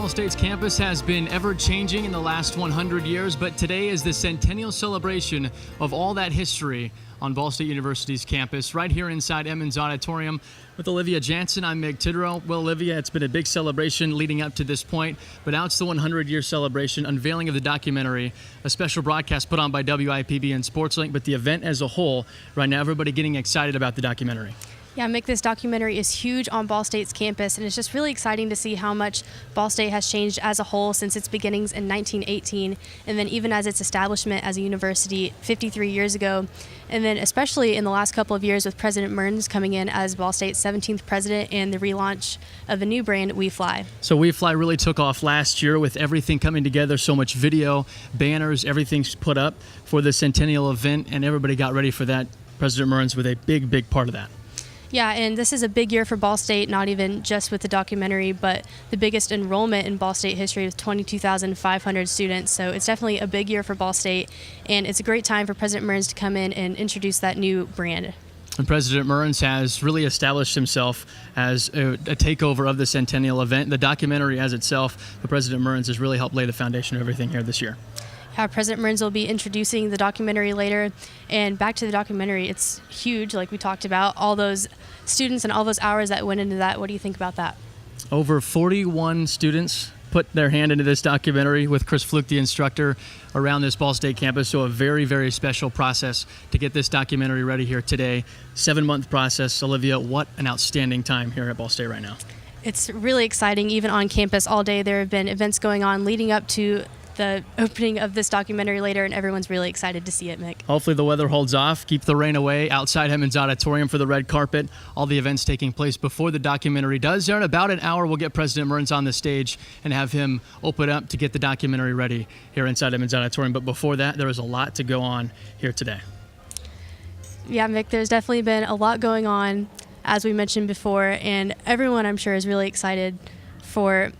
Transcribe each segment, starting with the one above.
Ball State's campus has been ever-changing in the last 100 years, but today is the Centennial celebration of all that history on Ball State University's campus, right here inside Emmons Auditorium. With Olivia Jansen, I'm Meg Tidrow. Well, Olivia, it's been a big celebration leading up to this point, but now it's the 100-year celebration, unveiling of the documentary, a special broadcast put on by WIPB and SportsLink, but the event as a whole, right now everybody getting excited about the documentary. Yeah, Mick, this documentary is huge on Ball State's campus, and it's just really exciting to see how much Ball State has changed as a whole since its beginnings in 1918, and then even as its establishment as a university 53 years ago, and then especially in the last couple of years with President Mearns coming in as Ball State's 17th president and the relaunch of the new brand, We Fly. So We Fly really took off last year with everything coming together, so much video, banners, everything's put up for the Centennial event, and everybody got ready for that. President Mearns with a big, big part of that. Yeah, and this is a big year for Ball State, not even just with the documentary, but the biggest enrollment in Ball State history with 22,500 students. So it's definitely a big year for Ball State, and it's a great time for President Mearns to come in and introduce that new brand. And President Mearns has really established himself as a takeover of the Centennial event. The documentary as itself, the President Mearns has really helped lay the foundation of everything here this year. President Mearns will be introducing the documentary later. And back to the documentary, it's huge, like we talked about, all those students and all those hours that went into that. What do you think about that? Over 41 students put their hand into this documentary with Chris Fluke, the instructor, around this Ball State campus. So a very, very special process to get this documentary ready here today. 7-month process. Olivia, what an outstanding time here at Ball State right now. It's really exciting. Even on campus all day, there have been events going on leading up to the opening of this documentary later, and everyone's really excited to see it, Mick. Hopefully the weather holds off, keep the rain away outside Emmons Auditorium for the red carpet. All the events taking place before the documentary does. There in about an hour, we'll get President Mearns on the stage and have him open up to get the documentary ready here inside Emmons Auditorium. But before that, there is a lot to go on here today. Yeah, Mick, there's definitely been a lot going on, as we mentioned before, and everyone, I'm sure, is really excited for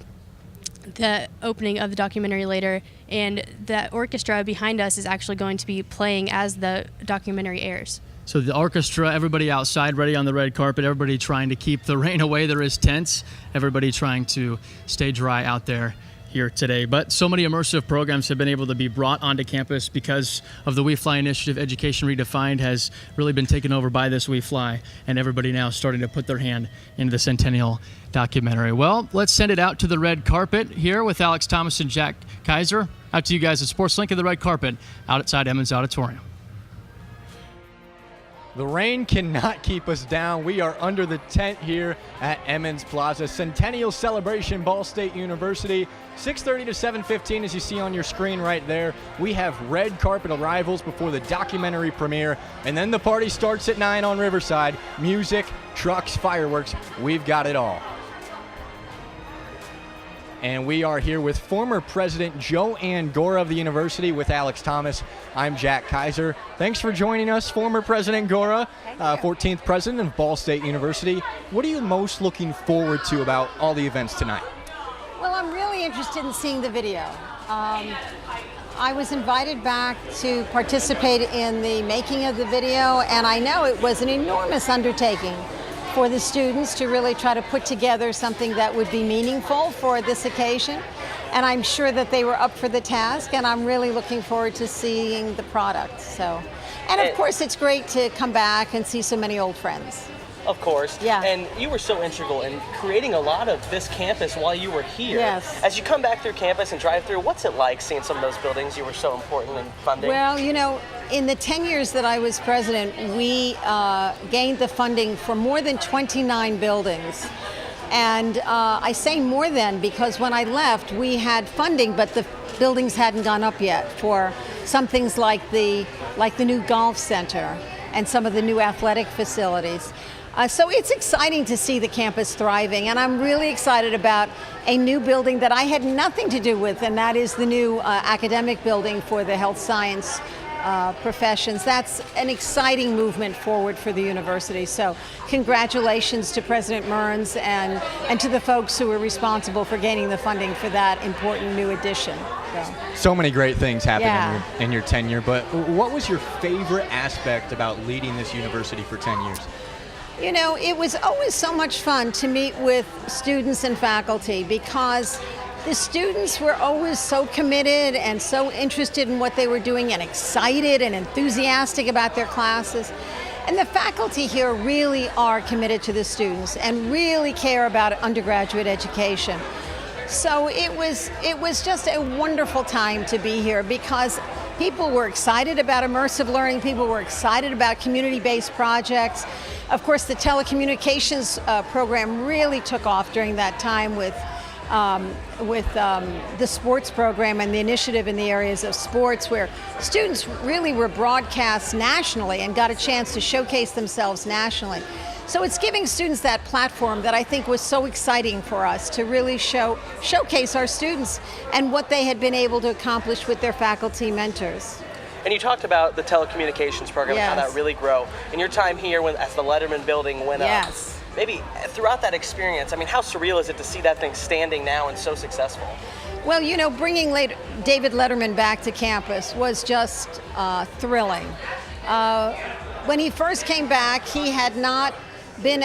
the opening of the documentary later, and the orchestra behind us is actually going to be playing as the documentary airs. So the orchestra, everybody outside ready on the red carpet, everybody trying to keep the rain away. There is tents, everybody trying to stay dry out there here today. But so many immersive programs have been able to be brought onto campus because of the We Fly initiative. Education Redefined has really been taken over by this We Fly, and everybody now starting to put their hand into the Centennial documentary. Well, let's send it out to the red carpet here with Alex Thomas and Jack Kaiser. Out to you guys at SportsLink at the red carpet outside Emmons Auditorium. The rain cannot keep us down. We are under the tent here at Emmons Plaza. Centennial Celebration, Ball State University. 6:30 to 7:15, as you see on your screen right there. We have red carpet arrivals before the documentary premiere, and then the party starts at 9 on Riverside. Music, trucks, fireworks, we've got it all. And we are here with former President Joanne Gora of the university with Alex Thomas. I'm Jack Kaiser. Thanks for joining us, former President Gora, 14th president of Ball State University. What are you most looking forward to about all the events tonight? Well, I'm really interested in seeing the video. I was invited back to participate in the making of the video, and I know it was an enormous undertaking for the students to really try to put together something that would be meaningful for this occasion. And I'm sure that they were up for the task, and I'm really looking forward to seeing the product. So, and of course, it's great to come back and see so many old friends. Of course. Yeah. And you were so integral in creating a lot of this campus while you were here. Yes. As you come back through campus and drive through, what's it like seeing some of those buildings you were so important in funding? Well, you know, in the 10 years that I was president, we gained the funding for more than 29 buildings. And I say more than because when I left, we had funding, but the buildings hadn't gone up yet for some things like the new golf center and some of the new athletic facilities. So it's exciting to see the campus thriving, and I'm really excited about a new building that I had nothing to do with, and that is the new academic building for the health science professions. That's an exciting movement forward for the university. So congratulations to President Mearns and to the folks who were responsible for gaining the funding for that important new addition. So many great things happened in your tenure, but what was your favorite aspect about leading this university for 10 years? You know, it was always so much fun to meet with students and faculty because The students were always so committed and so interested in what they were doing and excited and enthusiastic about their classes. And the faculty here really are committed to the students and really care about undergraduate education. So it was just a wonderful time to be here because people were excited about immersive learning, people were excited about community-based projects. Of course, the telecommunications program really took off during that time with the sports program and the initiative in the areas of sports, where students really were broadcast nationally and got a chance to showcase themselves nationally. So it's giving students that platform that I think was so exciting for us to really showcase our students and what they had been able to accomplish with their faculty mentors. And you talked about the telecommunications program Yes. and how that really grew. In your time here as the Letterman building went up, Yes. maybe throughout that experience, I mean, how surreal is it to see that thing standing now and so successful? Well, you know, bringing David Letterman back to campus was just thrilling. When he first came back, he had not been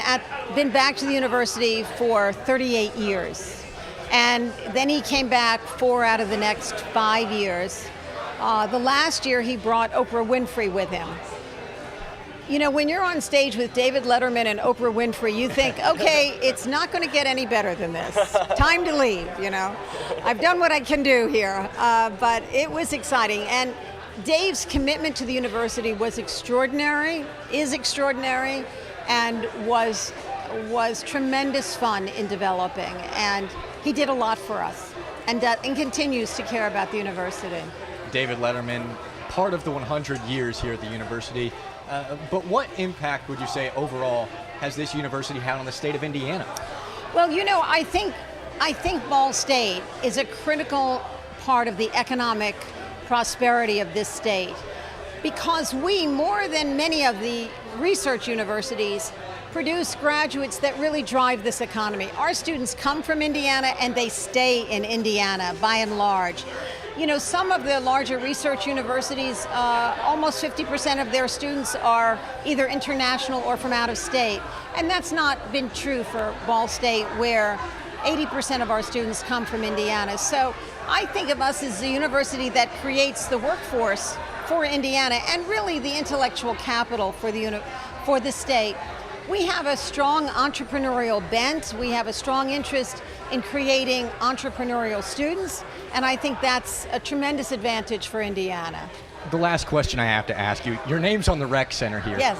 back to the university for 38 years. And then he came back 4 out of the next 5 years. The last year he brought Oprah Winfrey with him. You know, when you're on stage with David Letterman and Oprah Winfrey, you think, okay, it's not going to get any better than this. Time to leave, you know. I've done what I can do here, but it was exciting. And Dave's commitment to the university was extraordinary, is extraordinary, and was tremendous fun in developing. And he did a lot for us and continues to care about the university. David Letterman, part of the 100 years here at the university. But what impact would you say overall has this university had on the state of Indiana? Well, you know, I think Ball State is a critical part of the economic prosperity of this state because we, more than many of the research universities, produce graduates that really drive this economy. Our students come from Indiana and they stay in Indiana by and large. You know, some of the larger research universities, almost 50% of their students are either international or from out of state. And that's not been true for Ball State, where 80% of our students come from Indiana. So I think of us as the university that creates the workforce for Indiana and really the intellectual capital for the state. We have a strong entrepreneurial bent. We have a strong interest in creating entrepreneurial students, and I think that's a tremendous advantage for Indiana. The last question I have to ask you, your name's on the rec center here. Yes.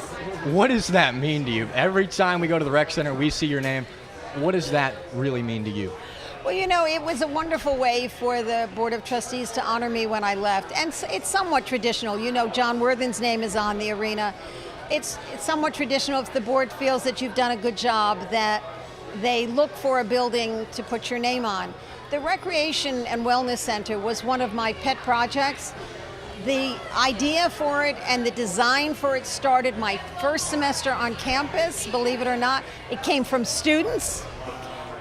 What does that mean to you? Every time we go to the rec center, we see your name. What does that really mean to you? Well, you know, it was a wonderful way for the Board of Trustees to honor me when I left, and it's somewhat traditional. You know, John Worthen's name is on the arena. It's somewhat traditional if the board feels that you've done a good job, that they look for a building to put your name on. The Recreation and Wellness Center was one of my pet projects. The idea for it and the design for it started my first semester on campus, believe it or not. It came from students.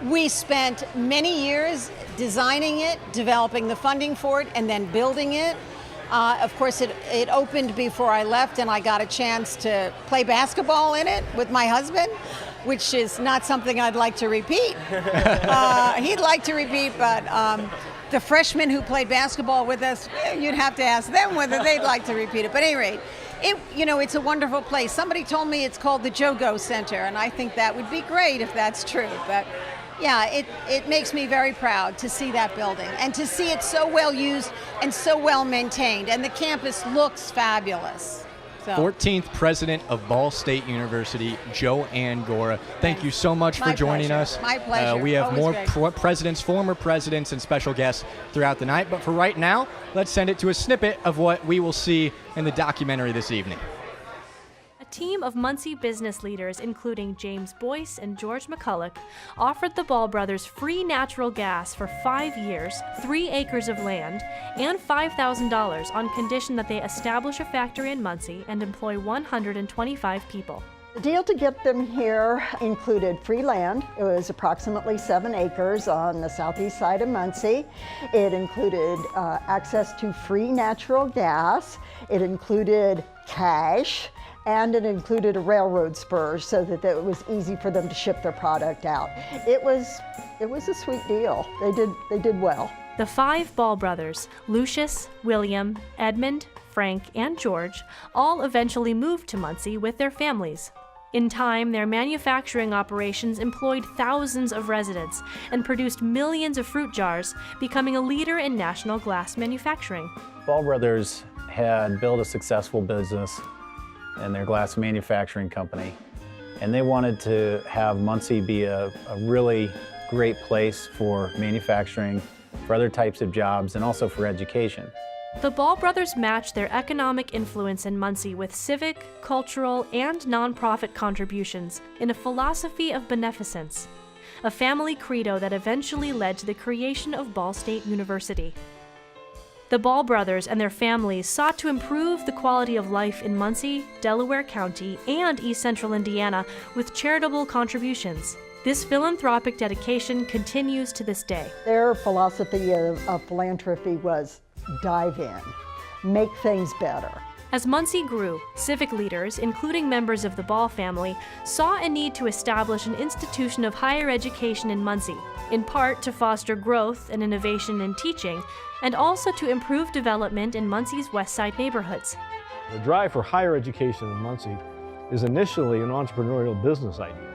We spent many years designing it, developing the funding for it, and then building it. Of course, it opened before I left, and I got a chance to play basketball in it with my husband, which is not something I'd like to repeat. He'd like to repeat, but the freshmen who played basketball with us, you'd have to ask them whether they'd like to repeat it. But at any rate, it's a wonderful place. Somebody told me it's called the Jogo Center, and I think that would be great if that's true. But yeah, it makes me very proud to see that building and to see it so well used and so well maintained. And the campus looks fabulous. So. 14th President of Ball State University, Joanne Gora. Thank you so much for joining us. My pleasure. We have Always more presidents, former presidents, and special guests throughout the night. But for right now, let's send it to a snippet of what we will see in the documentary this evening. A team of Muncie business leaders, including James Boyce and George McCulloch, offered the Ball brothers free natural gas for 5 years, 3 acres of land, and $5,000 on condition that they establish a factory in Muncie and employ 125 people. The deal to get them here included free land. It was approximately 7 acres on the southeast side of Muncie. It included access to free natural gas. It included cash. and it included a railroad spur so that it was easy for them to ship their product out. It was a sweet deal. They did well. The 5 Ball brothers, Lucius, William, Edmund, Frank, and George, all eventually moved to Muncie with their families. In time, their manufacturing operations employed thousands of residents and produced millions of fruit jars, becoming a leader in national glass manufacturing. Ball brothers had built a successful business in their glass manufacturing company, and they wanted to have Muncie be a really great place for manufacturing, for other types of jobs, and also for education. The Ball brothers matched their economic influence in Muncie with civic, cultural, and nonprofit contributions in a philosophy of beneficence, a family credo that eventually led to the creation of Ball State University. The Ball brothers and their families sought to improve the quality of life in Muncie, Delaware County, and East Central Indiana with charitable contributions. This philanthropic dedication continues to this day. Their philosophy of philanthropy was dive in, make things better. As Muncie grew, civic leaders, including members of the Ball family, saw a need to establish an institution of higher education in Muncie, in part to foster growth and innovation in teaching, and also to improve development in Muncie's West Side neighborhoods. The drive for higher education in Muncie is initially an entrepreneurial business idea.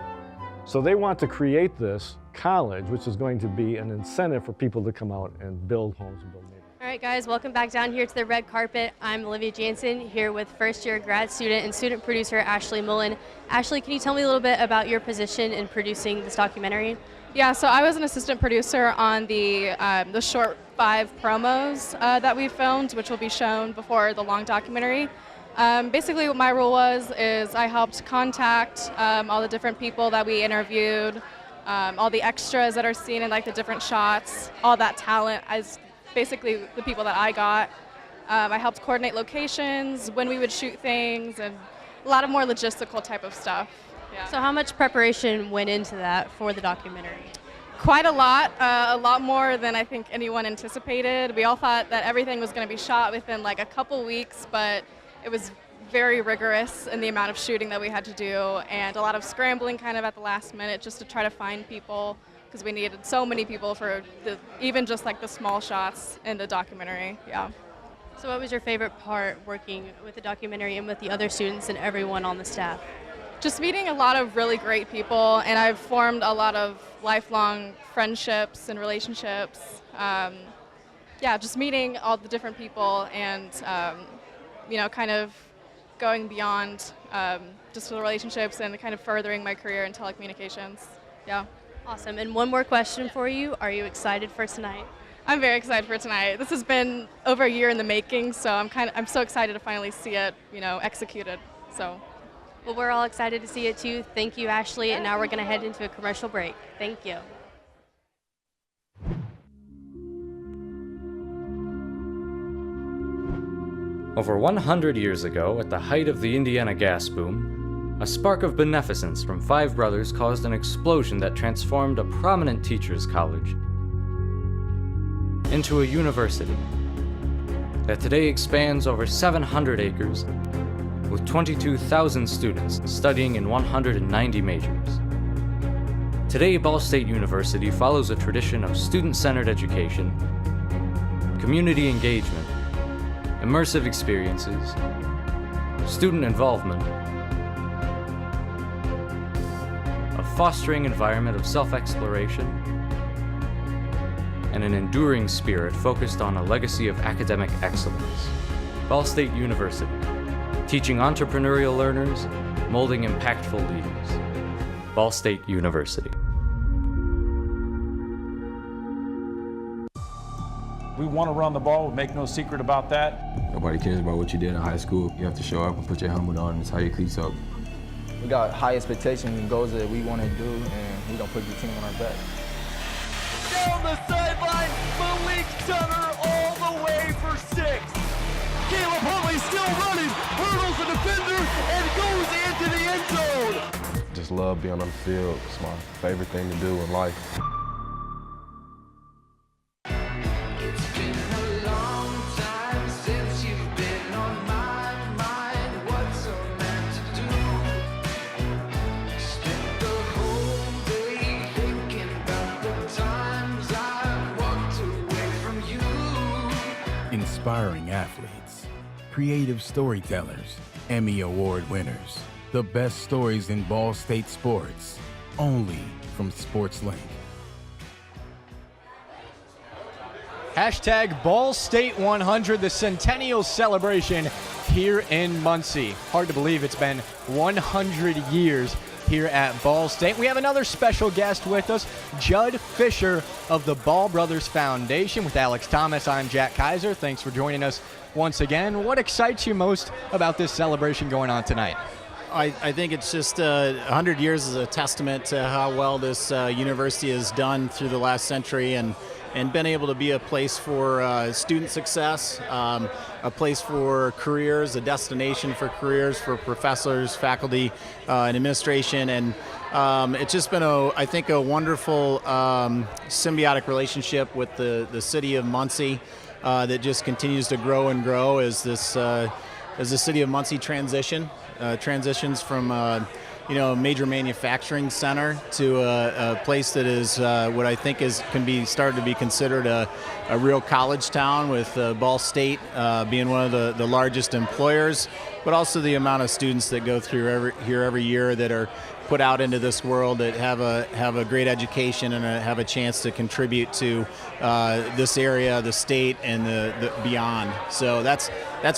So they want to create this college, which is going to be an incentive for people to come out and build homes and build neighborhoods. All right, guys, welcome back down here to the red carpet. I'm Olivia Jansen here with first-year grad student and student producer Ashley Mullen. Ashley, can you tell me a little bit about your position in producing this documentary? Yeah, so I was an assistant producer on the short 5 promos that we filmed, which will be shown before the long documentary. Basically what my role is I helped contact all the different people that we interviewed, all the extras that are seen in like the different shots, all that talent as basically the people that I got. I helped coordinate locations, when we would shoot things, and a lot of more logistical type of stuff. Yeah. So how much preparation went into that for the documentary? Quite a lot more than I think anyone anticipated. We all thought that everything was going to be shot within like a couple weeks, but it was very rigorous in the amount of shooting that we had to do, and a lot of scrambling kind of at the last minute just to try to find people, because we needed so many people for even just like the small shots in the documentary. Yeah. So what was your favorite part working with the documentary and with the other students and everyone on the staff? Just meeting a lot of really great people, and I've formed a lot of lifelong friendships and relationships. Yeah, just meeting all the different people and kind of going beyond just the relationships and kind of furthering my career in telecommunications. Yeah. Awesome. And one more question for you. Are you excited for tonight? I'm very excited for tonight. This has been over a year in the making, so I'm so excited to finally see it, executed. So. Well, we're all excited to see it too. Thank you, Ashley. And now we're going to head into a commercial break. Thank you. Over 100 years ago, at the height of the Indiana gas boom, a spark of beneficence from 5 brothers caused an explosion that transformed a prominent teachers' college into a university that today expands over 700 acres with 22,000 students studying in 190 majors. Today, Ball State University follows a tradition of student-centered education, community engagement, immersive experiences, student involvement, a fostering environment of self-exploration, and an enduring spirit focused on a legacy of academic excellence. Ball State University, teaching entrepreneurial learners, molding impactful leaders. Ball State University. We want to run the ball, we make no secret about that. Nobody cares about what you did in high school. You have to show up and put your helmet on and tie your cleats up. We got high expectations and goals that we want to do, and we don't put the team on our back. Down the sideline, Malik Turner all the way for 6. Caleb Huntley still running, hurdles the defender, and goes into the end zone. Just love being on the field. It's my favorite thing to do in life. inspiring athletes, creative storytellers, Emmy Award winners. The best stories in Ball State sports, only from SportsLink. Hashtag Ball State 100, the Centennial celebration here in Muncie. Hard to believe it's been 100 years here at Ball State. We have another special guest with us, Judd Fisher of the Ball Brothers Foundation. With Alex Thomas, I'm Jack Kaiser. Thanks for joining us once again. What excites you most about this celebration going on tonight? I think it's just 100 years is a testament to how well this university has done through the last century and been able to be a place for student success, a place for careers, a destination for careers for professors, faculty, and administration. And it's just been, I think, a wonderful symbiotic relationship with the city of Muncie that just continues to grow and grow as the city of Muncie transitions from a major manufacturing center to a place that is what I think can be started to be considered a real college town, with Ball State being one of the largest employers, but also the amount of students that go through here every year that are put out into this world that have a great education and have a chance to contribute to this area, the state, and the beyond. So that's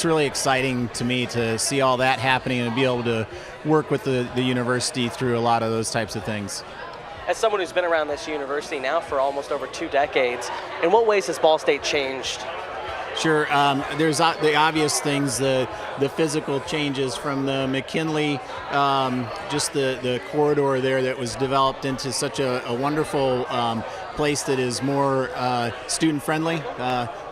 really exciting to me to see all that happening and be able to work with the university through a lot of those types of things. As someone who's been around this university now for almost over 2 decades, in what ways has Ball State changed? Sure. There's the obvious things, the physical changes from the McKinley, just the corridor there that was developed into such a wonderful place that is more student-friendly,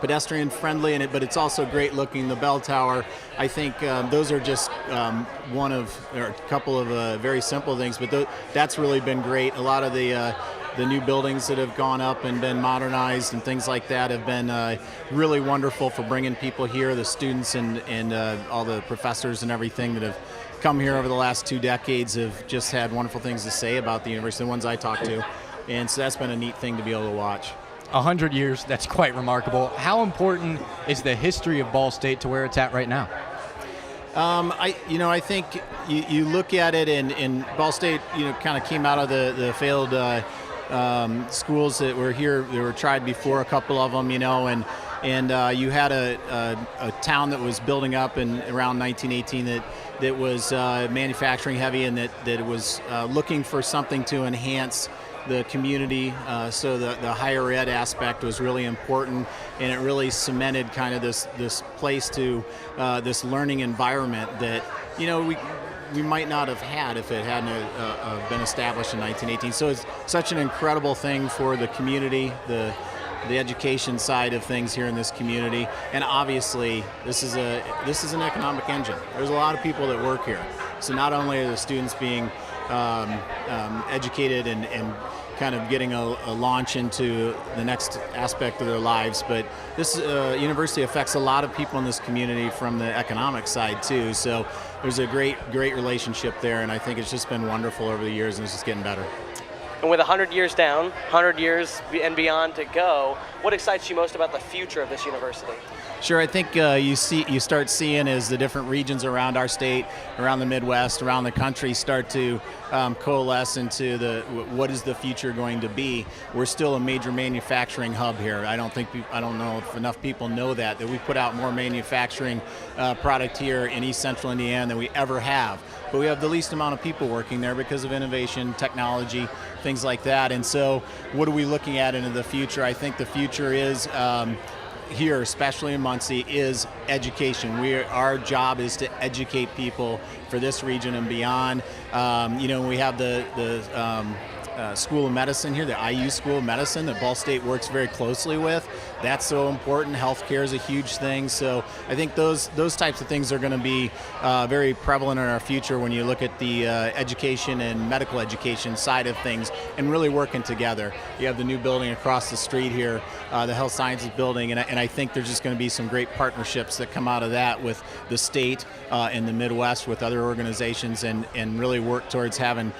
pedestrian-friendly, but it's also great looking. The bell tower, I think those are just one of, or a couple of very simple things, but that's really been great. A lot of the new buildings that have gone up and been modernized and things like that have been really wonderful for bringing people here, the students and all the professors and everything that have come here over the last 2 decades have just had wonderful things to say about the university, the ones I talked to. And so that's been a neat thing to be able to watch. 100 years, that's quite remarkable. How important is the history of Ball State to where it's at right now? I think you look at it, and Ball State, kind of came out of the failed schools that were here. They were tried before, a couple of them, and you had a town that was building up in around 1918 that was manufacturing heavy, and that was looking for something to enhance the community, so the higher ed aspect was really important, and it really cemented kind of this place to this learning environment that we might not have had if it hadn't been established in 1918. So it's such an incredible thing for the community, the education side of things here in this community, and obviously this is an economic engine. There's a lot of people that work here, so not only are the students being educated and kind of getting a launch into the next aspect of their lives, but this university affects a lot of people in this community from the economic side too. So there's a great relationship there, and I think it's just been wonderful over the years, and it's just getting better. And with 100 years down, 100 years and beyond to go, what excites you most about the future of this university? Sure, I think you start seeing as the different regions around our state, around the Midwest, around the country start to coalesce into what is the future going to be. We're still a major manufacturing hub here. I don't know if enough people know that we put out more manufacturing product here in East Central Indiana than we ever have. But we have the least amount of people working there because of innovation, technology, things like that. And so what are we looking at into the future? I think the future is here, especially in Muncie, is education. Our job is to educate people for this region and beyond. We have the School of Medicine here, the IU School of Medicine that Ball State works very closely with. That's so important. Healthcare is a huge thing. So I think those types of things are going to be very prevalent in our future when you look at the education and medical education side of things and really working together. You have the new building across the street here, the Health Sciences building, and I think there's just going to be some great partnerships that come out of that with the state and the Midwest, with other organizations, and really work towards having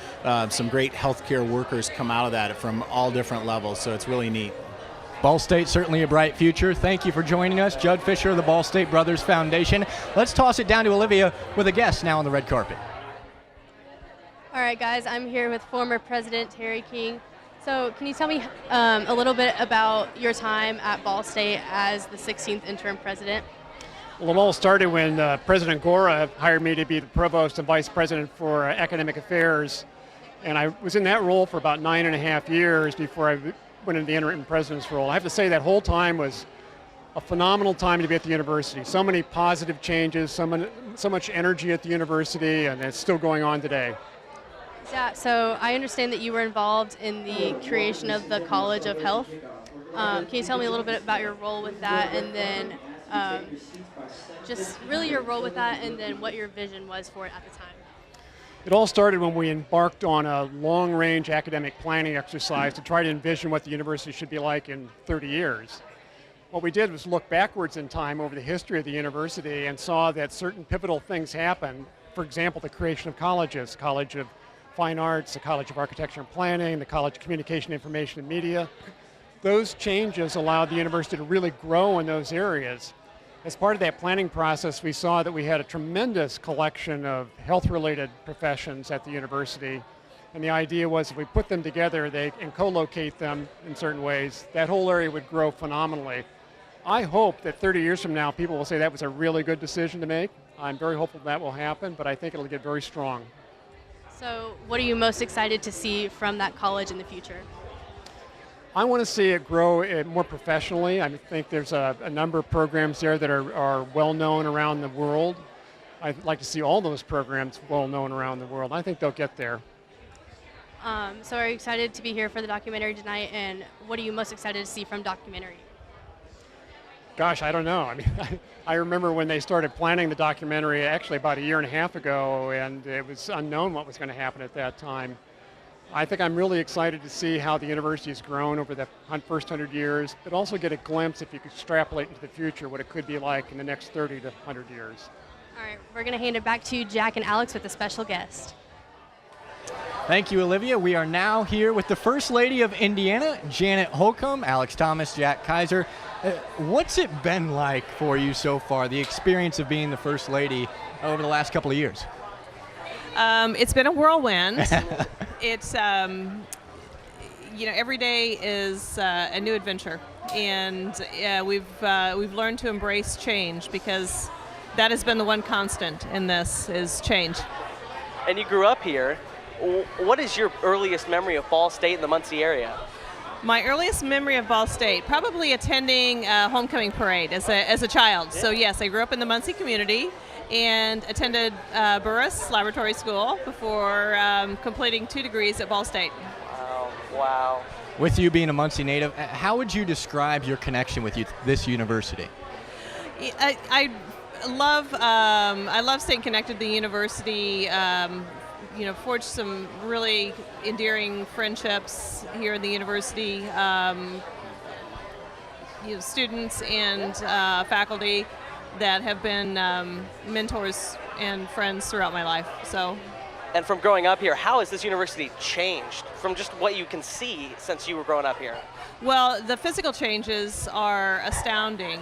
some great healthcare workers come out of that from all different levels. So it's really neat. Ball State, certainly a bright future. Thank you for joining us. Judd Fisher of the Ball State Brothers Foundation. Let's toss it down to Olivia with a guest now on the red carpet. All right, guys, I'm here with former President Terry King. So can you tell me a little bit about your time at Ball State as the 16th interim president? Well, it all started when President Gora hired me to be the provost and vice president for academic affairs. And I was in that role for about 9.5 years before I went into the interim president's role. I have to say that whole time was a phenomenal time to be at the university. So many positive changes, so much energy at the university, and it's still going on today. Yeah, so I understand that you were involved in the creation of the College of Health. Can you tell me a little bit about your role with that, and then just really your role with that, and then what your vision was for it at the time? It all started when we embarked on a long-range academic planning exercise to try to envision what the university should be like in 30 years. What we did was look backwards in time over the history of the university and saw that certain pivotal things happened. For example, the creation of colleges, College of Fine Arts, the College of Architecture and Planning, the College of Communication, Information and Media. Those changes allowed the university to really grow in those areas. As part of that planning process, we saw that we had a tremendous collection of health-related professions at the university. And the idea was if we put them together and co-locate them in certain ways, that whole area would grow phenomenally. I hope that 30 years from now, people will say that was a really good decision to make. I'm very hopeful that will happen, but I think it'll get very strong. So what are you most excited to see from that college in the future? I want to see it grow more professionally. I think there's a number of programs there that are well known around the world. I'd like to see all those programs well known around the world. I think they'll get there. So are you excited to be here for the documentary tonight, and what are you most excited to see from documentary? Gosh, I don't know. I mean, I remember when they started planning the documentary actually about 1.5 years ago, and it was unknown what was going to happen at that time. I think I'm really excited to see how the university has grown over the first 100 years, but also get a glimpse, if you could extrapolate into the future, what it could be like in the next 30 to 100 years. All right, we're going to hand it back to Jack and Alex with a special guest. Thank you, Olivia. We are now here with the First Lady of Indiana, Janet Holcomb, Alex Thomas, Jack Kaiser. What's it been like for you so far, the experience of being the First Lady over the last couple of years? It's been a whirlwind. It's, every day is a new adventure. And we've learned to embrace change, because that has been the one constant in this, is change. And you grew up here. What is your earliest memory of Ball State in the Muncie area? My earliest memory of Ball State, probably attending a homecoming parade as a child. Yeah. So yes, I grew up in the Muncie community and attended Burris Laboratory School before completing 2 degrees at Ball State. Wow. With you being a Muncie native, how would you describe your connection with this university? I love staying connected to the university. Forged some really endearing friendships here in the university. Students and faculty that have been mentors and friends throughout my life. So. And from growing up here, how has this university changed from just what you can see since you were growing up here? Well, the physical changes are astounding,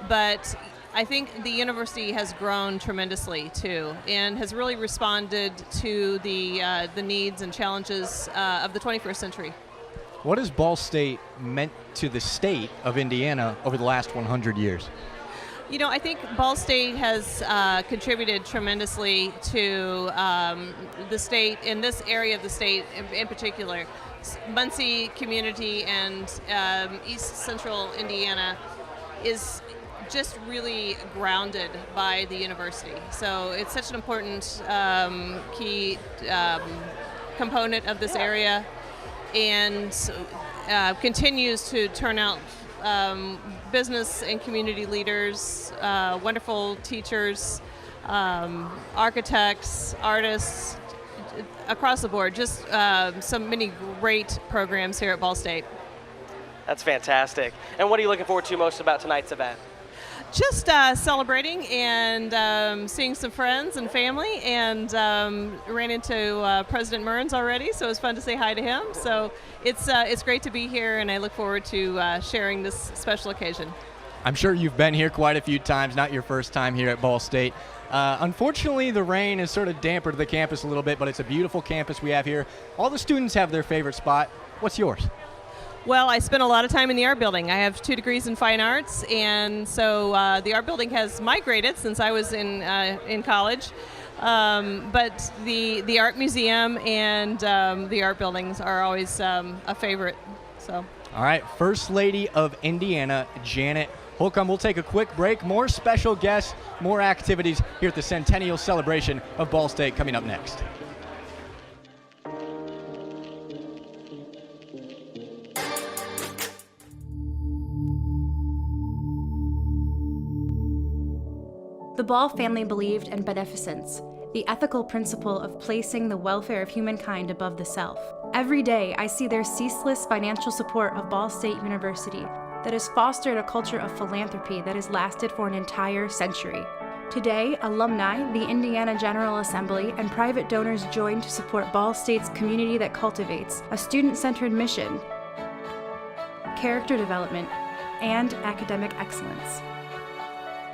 but I think the university has grown tremendously too, and has really responded to the needs and challenges of the 21st century. What has Ball State meant to the state of Indiana over the last 100 years? I think Ball State has contributed tremendously to the state, in this area of the state in particular. Muncie community and East Central Indiana is just really grounded by the university. So it's such an important key component of this area, and continues to turn out business and community leaders, wonderful teachers, architects, artists, across the board. Just many great programs here at Ball State. That's fantastic. And what are you looking forward to most about tonight's event? Just celebrating and seeing some friends and family, and ran into President Mearns already, so it was fun to say hi to him. So it's great to be here, and I look forward to sharing this special occasion. I'm sure you've been here quite a few times, not your first time here at Ball State. Unfortunately, the rain has sort of dampened the campus a little bit, but it's a beautiful campus we have here. All the students have their favorite spot. What's yours? Well, I spent a lot of time in the art building. I have 2 degrees in fine arts, and so the art building has migrated since I was in college. But the art museum and the art buildings are always a favorite. So. All right, First Lady of Indiana, Janet Holcomb. We'll take a quick break. More special guests, more activities here at the Centennial celebration of Ball State coming up next. The Ball family believed in beneficence, the ethical principle of placing the welfare of humankind above the self. Every day, I see their ceaseless financial support of Ball State University that has fostered a culture of philanthropy that has lasted for an entire century. Today, alumni, the Indiana General Assembly, and private donors join to support Ball State's community that cultivates a student-centered mission, character development, and academic excellence.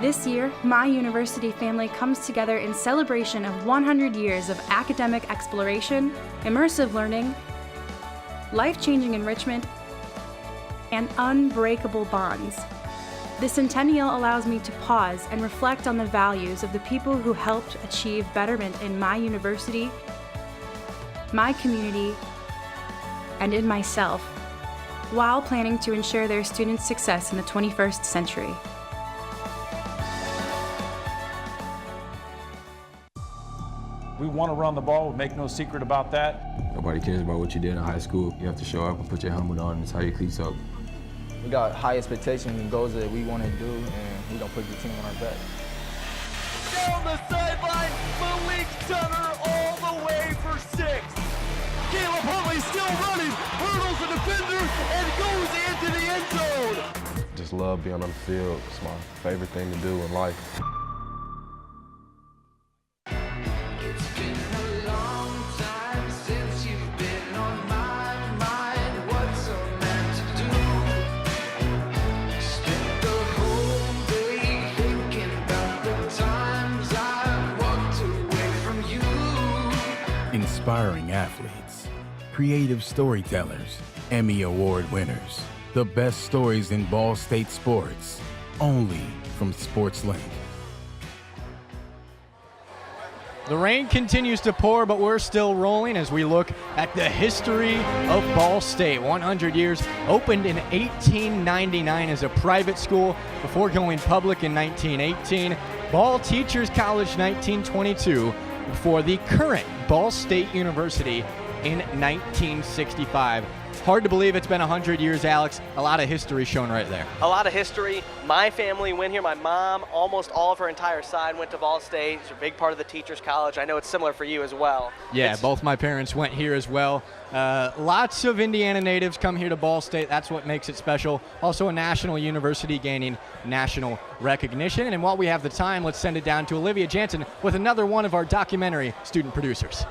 This year, my university family comes together in celebration of 100 years of academic exploration, immersive learning, life-changing enrichment, and unbreakable bonds. The Centennial allows me to pause and reflect on the values of the people who helped achieve betterment in my university, my community, and in myself, while planning to ensure their students' success in the 21st century. We want to run the ball, we make no secret about that. Nobody cares about what you did in high school. You have to show up and put your helmet on and tie your cleats up. We got high expectations and goals that we want to do, and we don't put the team on our back. Down the sideline, Malik Tunner all the way for 6. Caleb Huntley still running, hurdles the defender, and goes into the end zone. Just love being on the field. It's my favorite thing to do in life. Inspiring athletes, creative storytellers, Emmy Award winners. The best stories in Ball State sports, only from SportsLink. The rain continues to pour, but we're still rolling as we look at the history of Ball State. 100 years, opened in 1899 as a private school before going public in 1918. Ball Teachers College 1922 before the current Ball State University in 1965. Hard to believe it's been 100 years, Alex. A lot of history shown right there. A lot of history. My family went here. My mom, almost all of her entire side went to Ball State. It's a big part of the Teachers College. I know it's similar for you as well. Yeah, both my parents went here as well. Lots of Indiana natives come here to Ball State. That's what makes it special. Also a national university gaining national recognition. And while we have the time, let's send it down to Olivia Jansen with another one of our documentary student producers.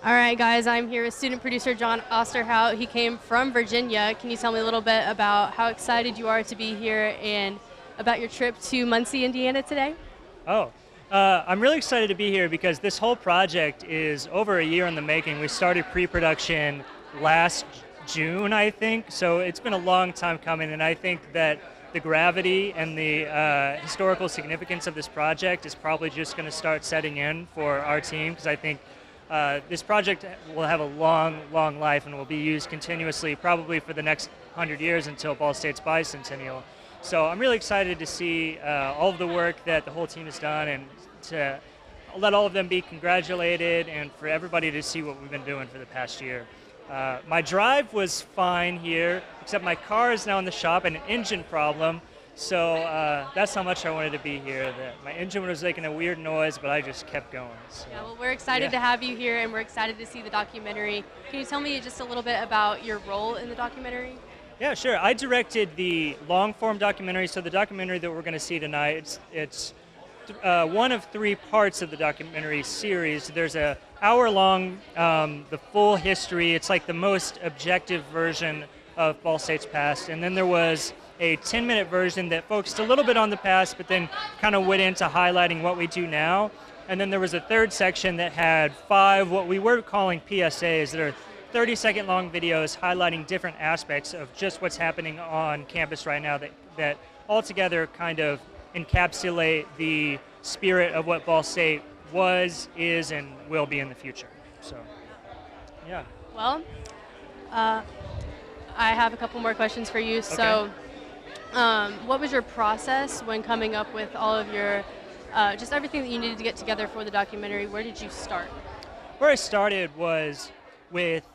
All right, guys, I'm here with student producer John Osterhout. He came from Virginia. Can you tell me a little bit about how excited you are to be here and about your trip to Muncie, Indiana today? I'm really excited to be here because this whole project is over a year in the making. We started pre-production last June, I think, so it's been a long time coming, and I think that the gravity and the historical significance of this project is probably just going to start setting in for our team, because I think this project will have a long, long life and will be used continuously probably for the next 100 years until Ball State's bicentennial. So I'm really excited to see all of the work that the whole team has done and to let all of them be congratulated and for everybody to see what we've been doing for the past year. My drive was fine here, except my car is now in the shop and an engine problem. So that's how much I wanted to be here. That my engine was making a weird noise, but I just kept going. So. Yeah, well, we're excited to have you here, and we're excited to see the documentary. Can you tell me just a little bit about your role in the documentary? Yeah, sure. I directed the long-form documentary, so the documentary that we're going to see tonight, it's one of 3 parts of the documentary series. There's a hour-long, the full history. It's like the most objective version of Ball State's past. And then there was a 10-minute version that focused a little bit on the past, but then kind of went into highlighting what we do now. And then there was a third section that had 5 what we were calling PSAs, that are 30-second long videos highlighting different aspects of just what's happening on campus right now that altogether kind of encapsulate the spirit of what Ball State was, is, and will be in the future. So, yeah. Well, I have a couple more questions for you. Okay. So, what was your process when coming up with all of your, just everything that you needed to get together for the documentary? Where did you start? Where I started was with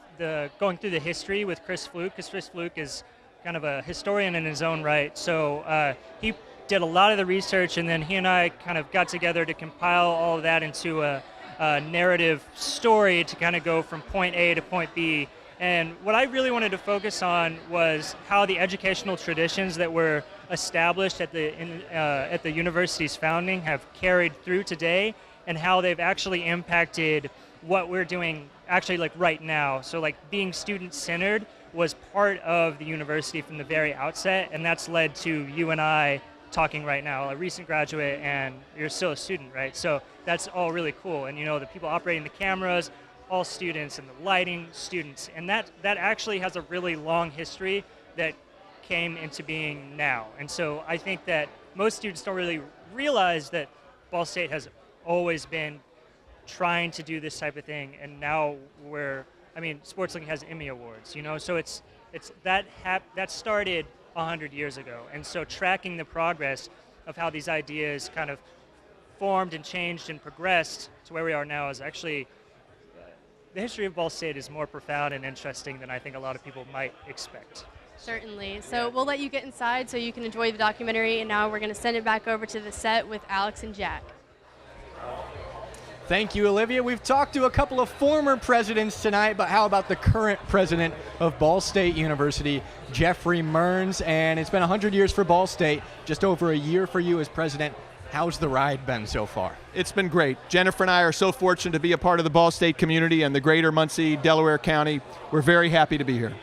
going through the history with Chris Fluke, because Chris Fluke is kind of a historian in his own right. So he did a lot of the research, and then he and I kind of got together to compile all of that into a narrative story to kind of go from point A to point B. And what I really wanted to focus on was how the educational traditions that were established at the university's founding have carried through today, and how they've actually impacted what we're doing actually like right now. So like being student-centered was part of the university from the very outset, and that's led to you and I talking right now, a recent graduate, and you're still a student, right? So that's all really cool. And you know, the people operating the cameras, all students, and the lighting, students. And that actually has a really long history that came into being now. And so I think that most students don't really realize that Ball State has always been trying to do this type of thing, and now SportsLink has Emmy Awards, you know, so it's that started 100 years ago, and so tracking the progress of how these ideas kind of formed and changed and progressed to where we are now is actually, the history of Ball State is more profound and interesting than I think a lot of people might expect. Certainly. So we'll let you get inside so you can enjoy the documentary, and now we're going to send it back over to the set with Alex and Jack. Thank you, Olivia. We've talked to a couple of former presidents tonight, but how about the current president of Ball State University, Jeffrey Mearns? And it's been 100 years for Ball State, just over a year for you as president. How's the ride been so far? It's been great. Jennifer and I are so fortunate to be a part of the Ball State community and the greater Muncie, Delaware County. We're very happy to be here.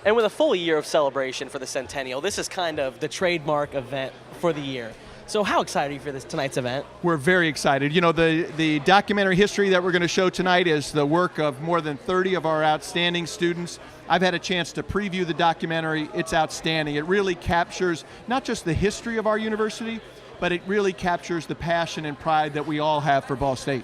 And with a full year of celebration for the Centennial, this is kind of the trademark event for the year. So how excited are you for tonight's event? We're very excited. You know, the documentary history that we're going to show tonight is the work of more than 30 of our outstanding students. I've had a chance to preview the documentary. It's outstanding. It really captures not just the history of our university, but it really captures the passion and pride that we all have for Ball State.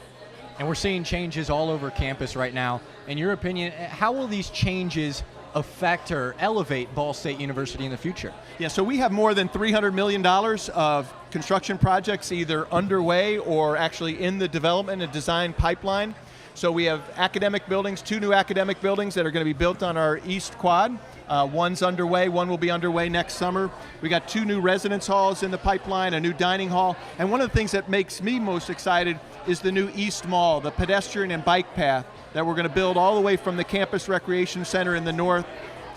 And we're seeing changes all over campus right now. In your opinion, how will these changes affect or elevate Ball State University in the future? Yeah, so we have more than $300 million of construction projects either underway or actually in the development and design pipeline. So we have academic buildings, 2 new academic buildings that are going to be built on our East Quad. One's underway, one will be underway next summer. We got 2 new residence halls in the pipeline, a new dining hall. And one of the things that makes me most excited is the new East Mall, the pedestrian and bike path that we're going to build all the way from the campus recreation center in the north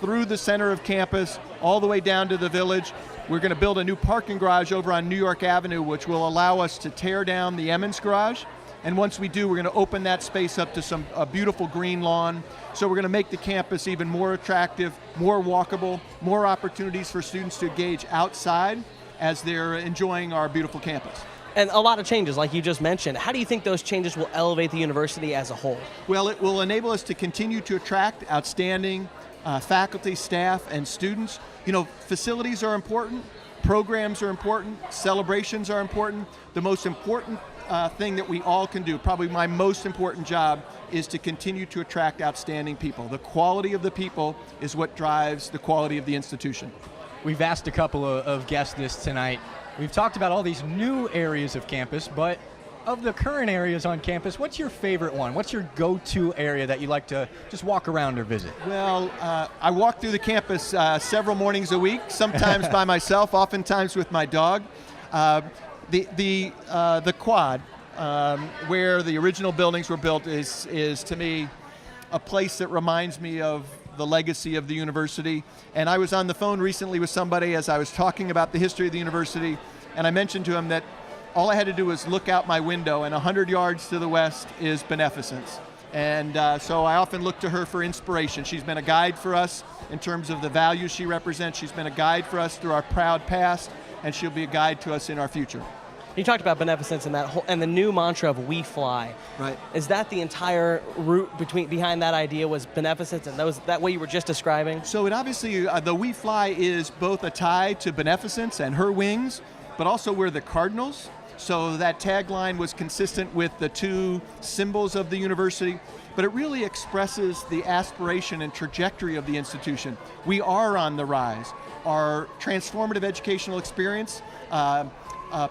through the center of campus, all the way down to the village. We're going to build a new parking garage over on New York Avenue, which will allow us to tear down the Emmons garage. And once we do, we're going to open that space up to a beautiful green lawn. So we're going to make the campus even more attractive, more walkable, more opportunities for students to engage outside as they're enjoying our beautiful campus. And a lot of changes, like you just mentioned. How do you think those changes will elevate the university as a whole? Well, it will enable us to continue to attract outstanding faculty, staff, and students. You know, facilities are important, programs are important, celebrations are important. The most important thing that we all can do, probably my most important job, is to continue to attract outstanding people. The quality of the people is what drives the quality of the institution. We've asked a couple of guests this tonight. We've talked about all these new areas of campus, but of the current areas on campus, what's your favorite one? What's your go-to area that you like to just walk around or visit? Well, I walk through the campus several mornings a week, sometimes by myself, oftentimes with my dog. The quad, where the original buildings were built, is to me a place that reminds me of the legacy of the university. And I was on the phone recently with somebody as I was talking about the history of the university, and I mentioned to him that all I had to do was look out my window, and 100 yards to the west is Beneficence. And so I often look to her for inspiration. She's been a guide for us in terms of the values she represents. She's been a guide for us through our proud past, and she'll be a guide to us in our future. You talked about beneficence and that whole, and the new mantra of "We Fly." Right. Is that the entire root behind that idea was beneficence and that way you were just describing? So it obviously, the We Fly is both a tie to Beneficence and her wings, but also we're the Cardinals. So that tagline was consistent with the two symbols of the university, but it really expresses the aspiration and trajectory of the institution. We are on the rise. Our transformative educational experience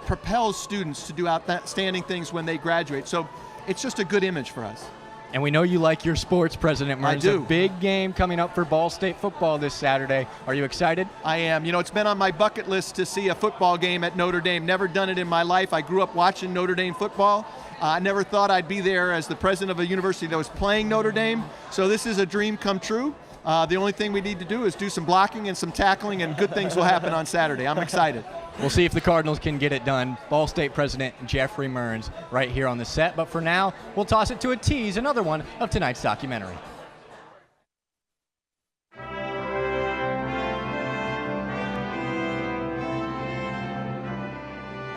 propels students to do outstanding things when they graduate. So it's just a good image for us. And we know you like your sports, President Mearns. I do. A big game coming up for Ball State football this Saturday. Are you excited? I am. You know, it's been on my bucket list to see a football game at Notre Dame. Never done it in my life. I grew up watching Notre Dame football. I never thought I'd be there as the president of a university that was playing Notre Dame. So this is a dream come true. The only thing we need to do is do some blocking and some tackling, and good things will happen on Saturday. I'm excited. We'll see if the Cardinals can get it done. Ball State President Jeffrey Mearns right here on the set. But for now, we'll toss it to a tease, another one of tonight's documentary.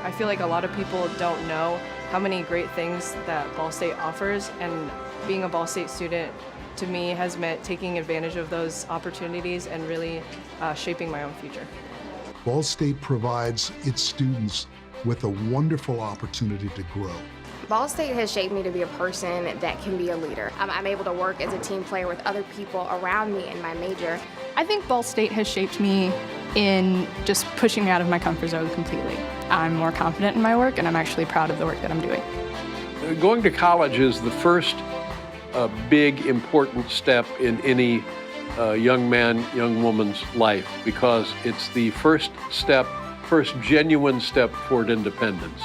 I feel like a lot of people don't know how many great things that Ball State offers, and being a Ball State student to me has meant taking advantage of those opportunities and really shaping my own future. Ball State provides its students with a wonderful opportunity to grow. Ball State has shaped me to be a person that can be a leader. I'm able to work as a team player with other people around me in my major. I think Ball State has shaped me in just pushing me out of my comfort zone completely. I'm more confident in my work, and I'm actually proud of the work that I'm doing. Going to college is the first big, important step in any young man, young woman's life, because it's the first genuine step toward independence.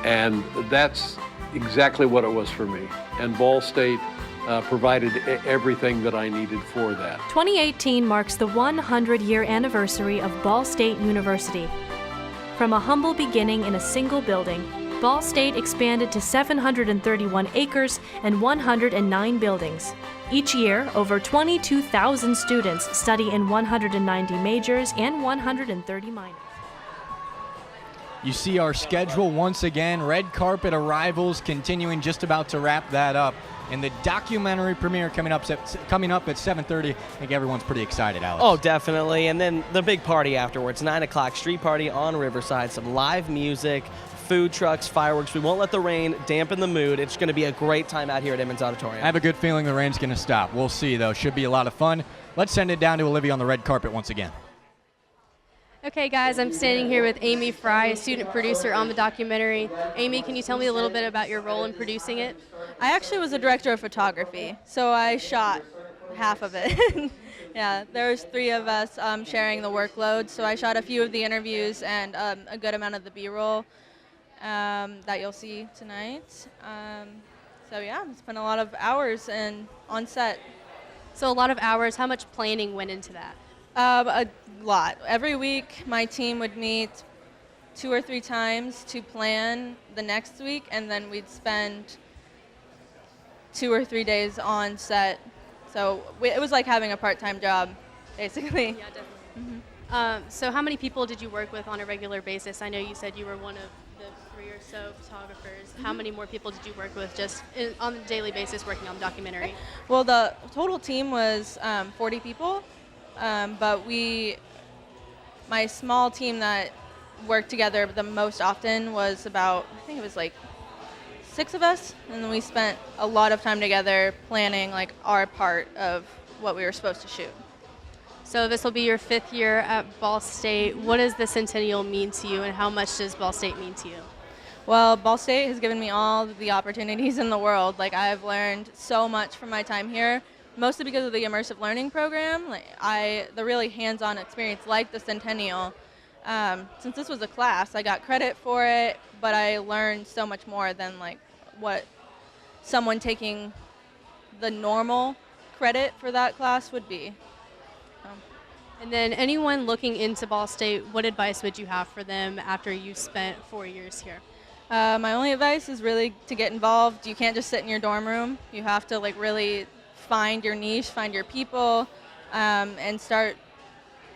And that's exactly what it was for me. And Ball State provided everything that I needed for that. 2018 marks the 100-year anniversary of Ball State University. From a humble beginning in a single building, Ball State expanded to 731 acres and 109 buildings. Each year, over 22,000 students study in 190 majors and 130 minors. You see our schedule once again, red carpet arrivals continuing, just about to wrap that up. And the documentary premiere coming up at 7:30. I think everyone's pretty excited, Alex. Oh, definitely. And then the big party afterwards, 9 o'clock, street party on Riverside, some live music, food trucks, fireworks. We won't let the rain dampen the mood. It's going to be a great time out here at Emmons Auditorium. I have a good feeling the rain's going to stop. We'll see, though. Should be a lot of fun. Let's send it down to Olivia on the red carpet once again. Okay, guys, I'm standing here with Amy Fry, student producer on the documentary. Amy, can you tell me a little bit about your role in producing it? I actually was a director of photography, so I shot half of it. Yeah, there was 3 of us sharing the workload, so I shot a few of the interviews and a good amount of the B-roll that you'll see tonight. So yeah, it's been a lot of hours and on set. So a lot of hours. How much planning went into that? A lot. Every week, my team would meet 2 or 3 times to plan the next week, and then we'd spend 2 or 3 days on set. So it was like having a part-time job, basically. Yeah, definitely. So how many people did you work with on a regular basis? I know you said you were one of the 3 or so photographers. How many more people did you work with just on a daily basis working on the documentary? Well, the total team was 40 people. But my small team that worked together the most often was about, I think it was like 6 of us, and then we spent a lot of time together planning like our part of what we were supposed to shoot. So this will be your 5th year at Ball State. What does the Centennial mean to you, and how much does Ball State mean to you? Well, Ball State has given me all the opportunities in the world. Like, I've learned so much from my time here, mostly because of the immersive learning program. The really hands-on experience, like the Centennial. Since this was a class, I got credit for it, but I learned so much more than like what someone taking the normal credit for that class would be. And then anyone looking into Ball State, what advice would you have for them after you spent 4 years here? My only advice is really to get involved. You can't just sit in your dorm room. You have to like really find your niche, find your people, and start,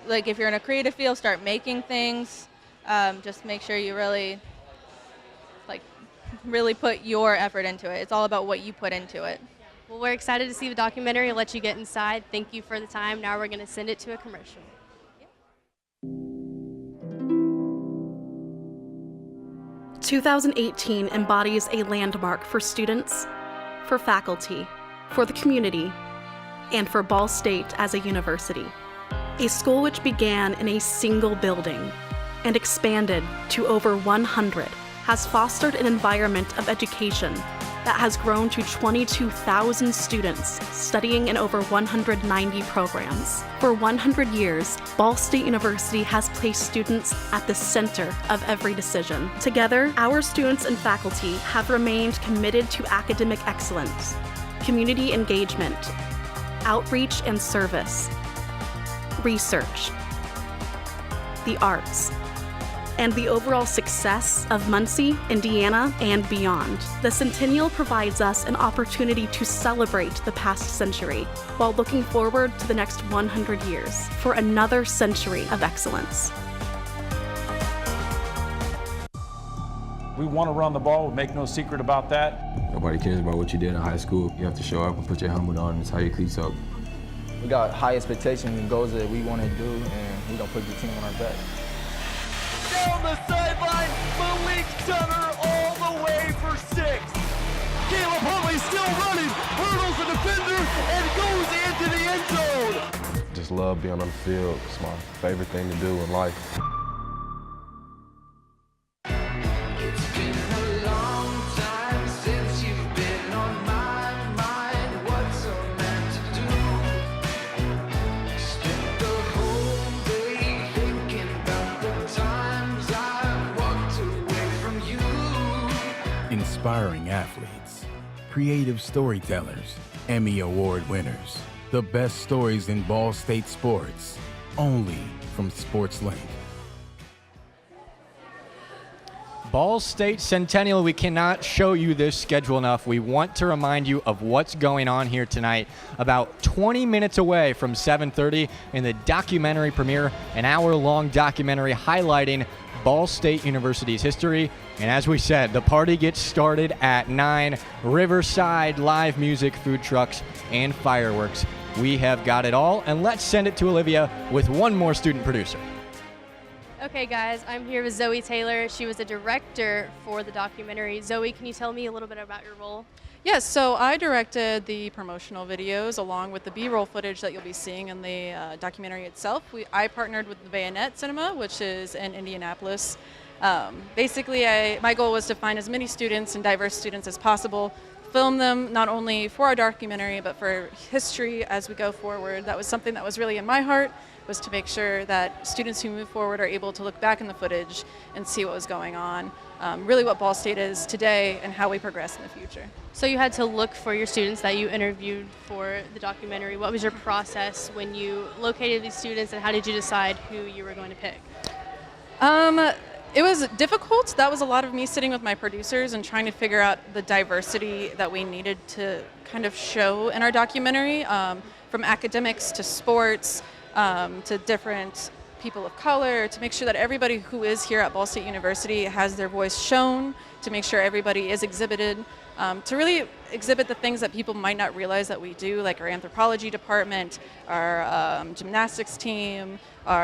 like if you're in a creative field, start making things. Just make sure you really put your effort into it. It's all about what you put into it. Well, we're excited to see the documentary and let you get inside. Thank you for the time. Now we're going to send it to a commercial. 2018 embodies a landmark for students, for faculty, for the community, and for Ball State as a university. A school which began in a single building and expanded to over 100 has fostered an environment of education that has grown to 22,000 students studying in over 190 programs. For 100 years, Ball State University has placed students at the center of every decision. Together, our students and faculty have remained committed to academic excellence, community engagement, outreach and service, research, the arts, and the overall success of Muncie, Indiana, and beyond. The Centennial provides us an opportunity to celebrate the past century while looking forward to the next 100 years for another century of excellence. We want to run the ball, make no secret about that. Nobody cares about what you did in high school. You have to show up and put your helmet on and tie your cleats up. We got high expectations and goals that we want to do, and we're going to put the team on our back. Down the sideline, Malik Tunner all the way for 6. Caleb Huntley still running, hurdles the defender, and goes into the end zone. Just love being on the field. It's my favorite thing to do in life. It's been a long time since you've been on my mind. What's a man to do? Spent the whole day thinking about the times I walked away from you. Inspiring athletes, creative storytellers, Emmy Award winners. The best stories in Ball State sports, only from SportsLink. Ball State Centennial, we cannot show you this schedule enough. We want to remind you of what's going on here tonight. About 20 minutes away from 7:30 in the documentary premiere, an hour-long documentary highlighting Ball State University's history. And as we said, the party gets started at 9. Riverside, live music, food trucks, and fireworks. We have got it all, and let's send it to Olivia with one more student producer. Okay, guys, I'm here with Zoe Taylor. She was the director for the documentary. Zoe, can you tell me a little bit about your role? Yes, so I directed the promotional videos along with the B-roll footage that you'll be seeing in the documentary itself. I partnered with the Bayonet Cinema, which is in Indianapolis. Basically, my goal was to find as many students and diverse students as possible, film them not only for our documentary but for history as we go forward. That was something that was really in my heart, was to make sure that students who move forward are able to look back in the footage and see what was going on, really what Ball State is today and how we progress in the future. So you had to look for your students that you interviewed for the documentary. What was your process when you located these students, and how did you decide who you were going to pick? It was difficult. That was a lot of me sitting with my producers and trying to figure out the diversity that we needed to kind of show in our documentary, from academics to sports, to different people of color, to make sure that everybody who is here at Ball State University has their voice shown, to make sure everybody is exhibited, to really exhibit the things that people might not realize that we do, like our anthropology department, our gymnastics team,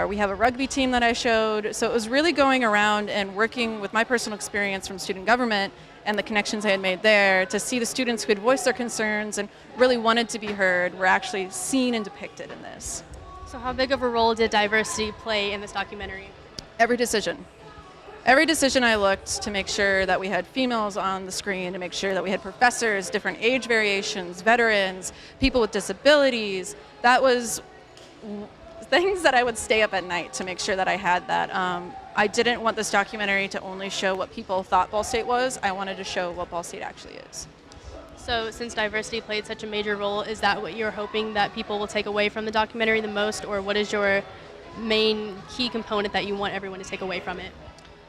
we have a rugby team that I showed. So it was really going around and working with my personal experience from student government and the connections I had made there to see the students who had voiced their concerns and really wanted to be heard were actually seen and depicted in this. So how big of a role did diversity play in this documentary? Every decision. Every decision I looked to make sure that we had females on the screen, to make sure that we had professors, different age variations, veterans, people with disabilities. That was things that I would stay up at night to make sure that I had that. I didn't want this documentary to only show what people thought Ball State was. I wanted to show what Ball State actually is. So since diversity played such a major role, is that what you're hoping that people will take away from the documentary the most, or what is your main key component that you want everyone to take away from it?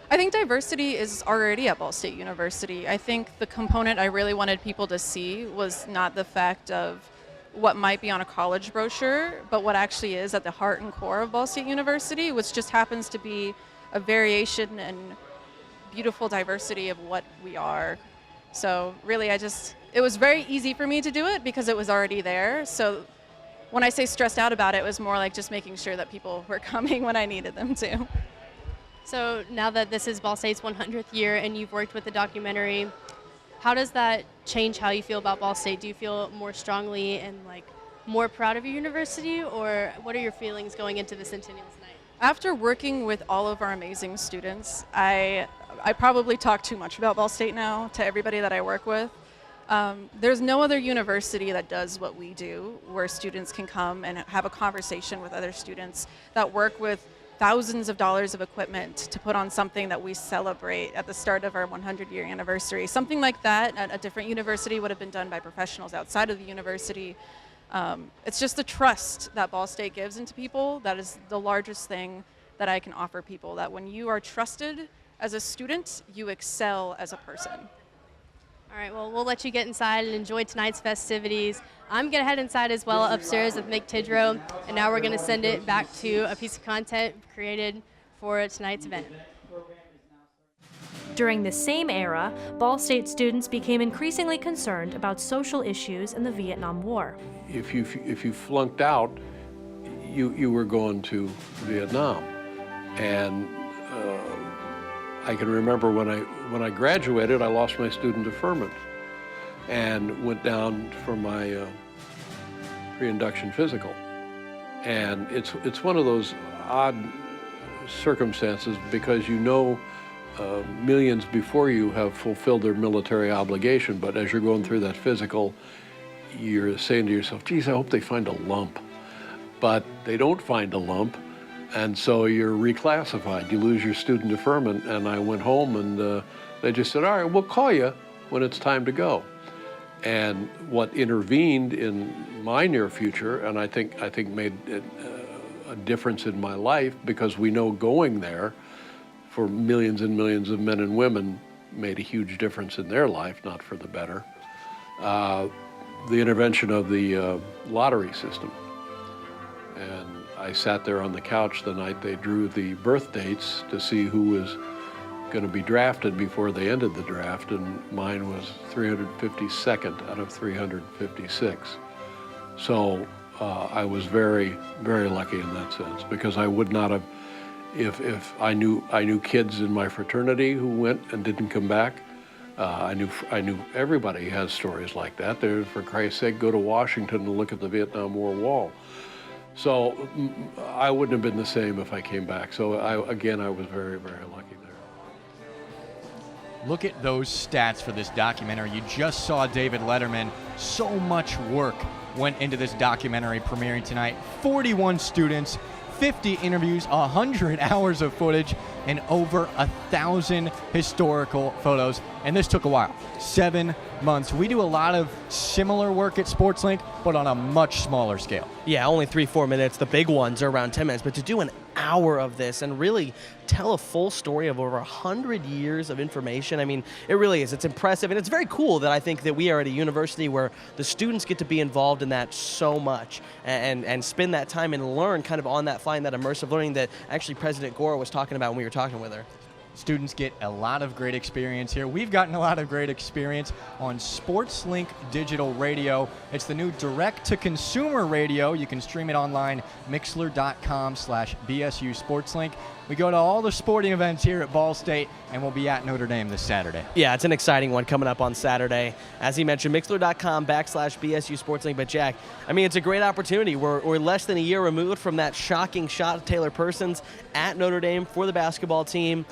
I think diversity is already at Ball State University. I think the component I really wanted people to see was not the fact of what might be on a college brochure, but what actually is at the heart and core of Ball State University, which just happens to be a variation and beautiful diversity of what we are. So really, it was very easy for me to do it because it was already there. So when I say stressed out about it, it was more like just making sure that people were coming when I needed them to. So now that this is Ball State's 100th year and you've worked with the documentary, how does that change how you feel about Ball State? Do you feel more strongly and like more proud of your university, or what are your feelings going into the Centennial tonight? After working with all of our amazing students, I probably talk too much about Ball State now to everybody that I work with. There's no other university that does what we do, where students can come and have a conversation with other students that work with thousands of dollars of equipment to put on something that we celebrate at the start of our 100-year anniversary. Something like that at a different university would have been done by professionals outside of the university. It's just the trust that Ball State gives into people that is the largest thing that I can offer people, that when you are trusted as a student, you excel as a person. All right, well, we'll let you get inside and enjoy tonight's festivities. I'm going to head inside as well upstairs with Mick Tidrow, and now we're going to send it back to a piece of content created for tonight's event. During the same era, Ball State students became increasingly concerned about social issues in the Vietnam War. If you flunked out, you were going to Vietnam. And I can remember when I graduated, I lost my student deferment and went down for my pre-induction physical. And it's one of those odd circumstances because you know millions before you have fulfilled their military obligation, but as you're going through that physical, you're saying to yourself, geez, I hope they find a lump. But they don't find a lump, and so you're reclassified. You lose your student deferment, and I went home, and they just said, all right, we'll call you when it's time to go. And what intervened in my near future, and I think made a difference in my life, because we know going there for millions and millions of men and women made a huge difference in their life, not for the better. The intervention of the lottery system. And I sat there on the couch the night they drew the birth dates to see who was going to be drafted before they ended the draft, and mine was 352nd out of 356. So I was very, very lucky in that sense, because I would not have, if I knew kids in my fraternity who went and didn't come back. I knew everybody has stories like that. They're, for Christ's sake, go to Washington to look at the Vietnam War wall. So I wouldn't have been the same if I came back. So I was very, very lucky there. Look at those stats for this documentary. You just saw David Letterman. So much work went into this documentary premiering tonight. 41 students, 50 interviews, 100 hours of footage, and over 1,000 historical photos. And this took a while, 7 months. We do a lot of similar work at SportsLink, but on a much smaller scale. Yeah, only 3-4 minutes. The big ones are around 10 minutes. But to do an hour of this and really tell a full story of over 100 years of information, I mean, it really is. It's impressive. And it's very cool that I think that we are at a university where the students get to be involved in that so much and spend that time and learn kind of on that fly and that immersive learning that actually President Gore was talking about when we were talking with her. Students get a lot of great experience here. We've gotten a lot of great experience on SportsLink Digital Radio. It's the new direct-to-consumer radio. You can stream it online, mixler.com/BSU SportsLink. We go to all the sporting events here at Ball State, and we'll be at Notre Dame this Saturday. Yeah, it's an exciting one coming up on Saturday. As he mentioned, mixler.com/BSU SportsLink. But Jack, I mean, it's a great opportunity. We're less than a year removed from that shocking shot of Taylor Persons at Notre Dame for the basketball team.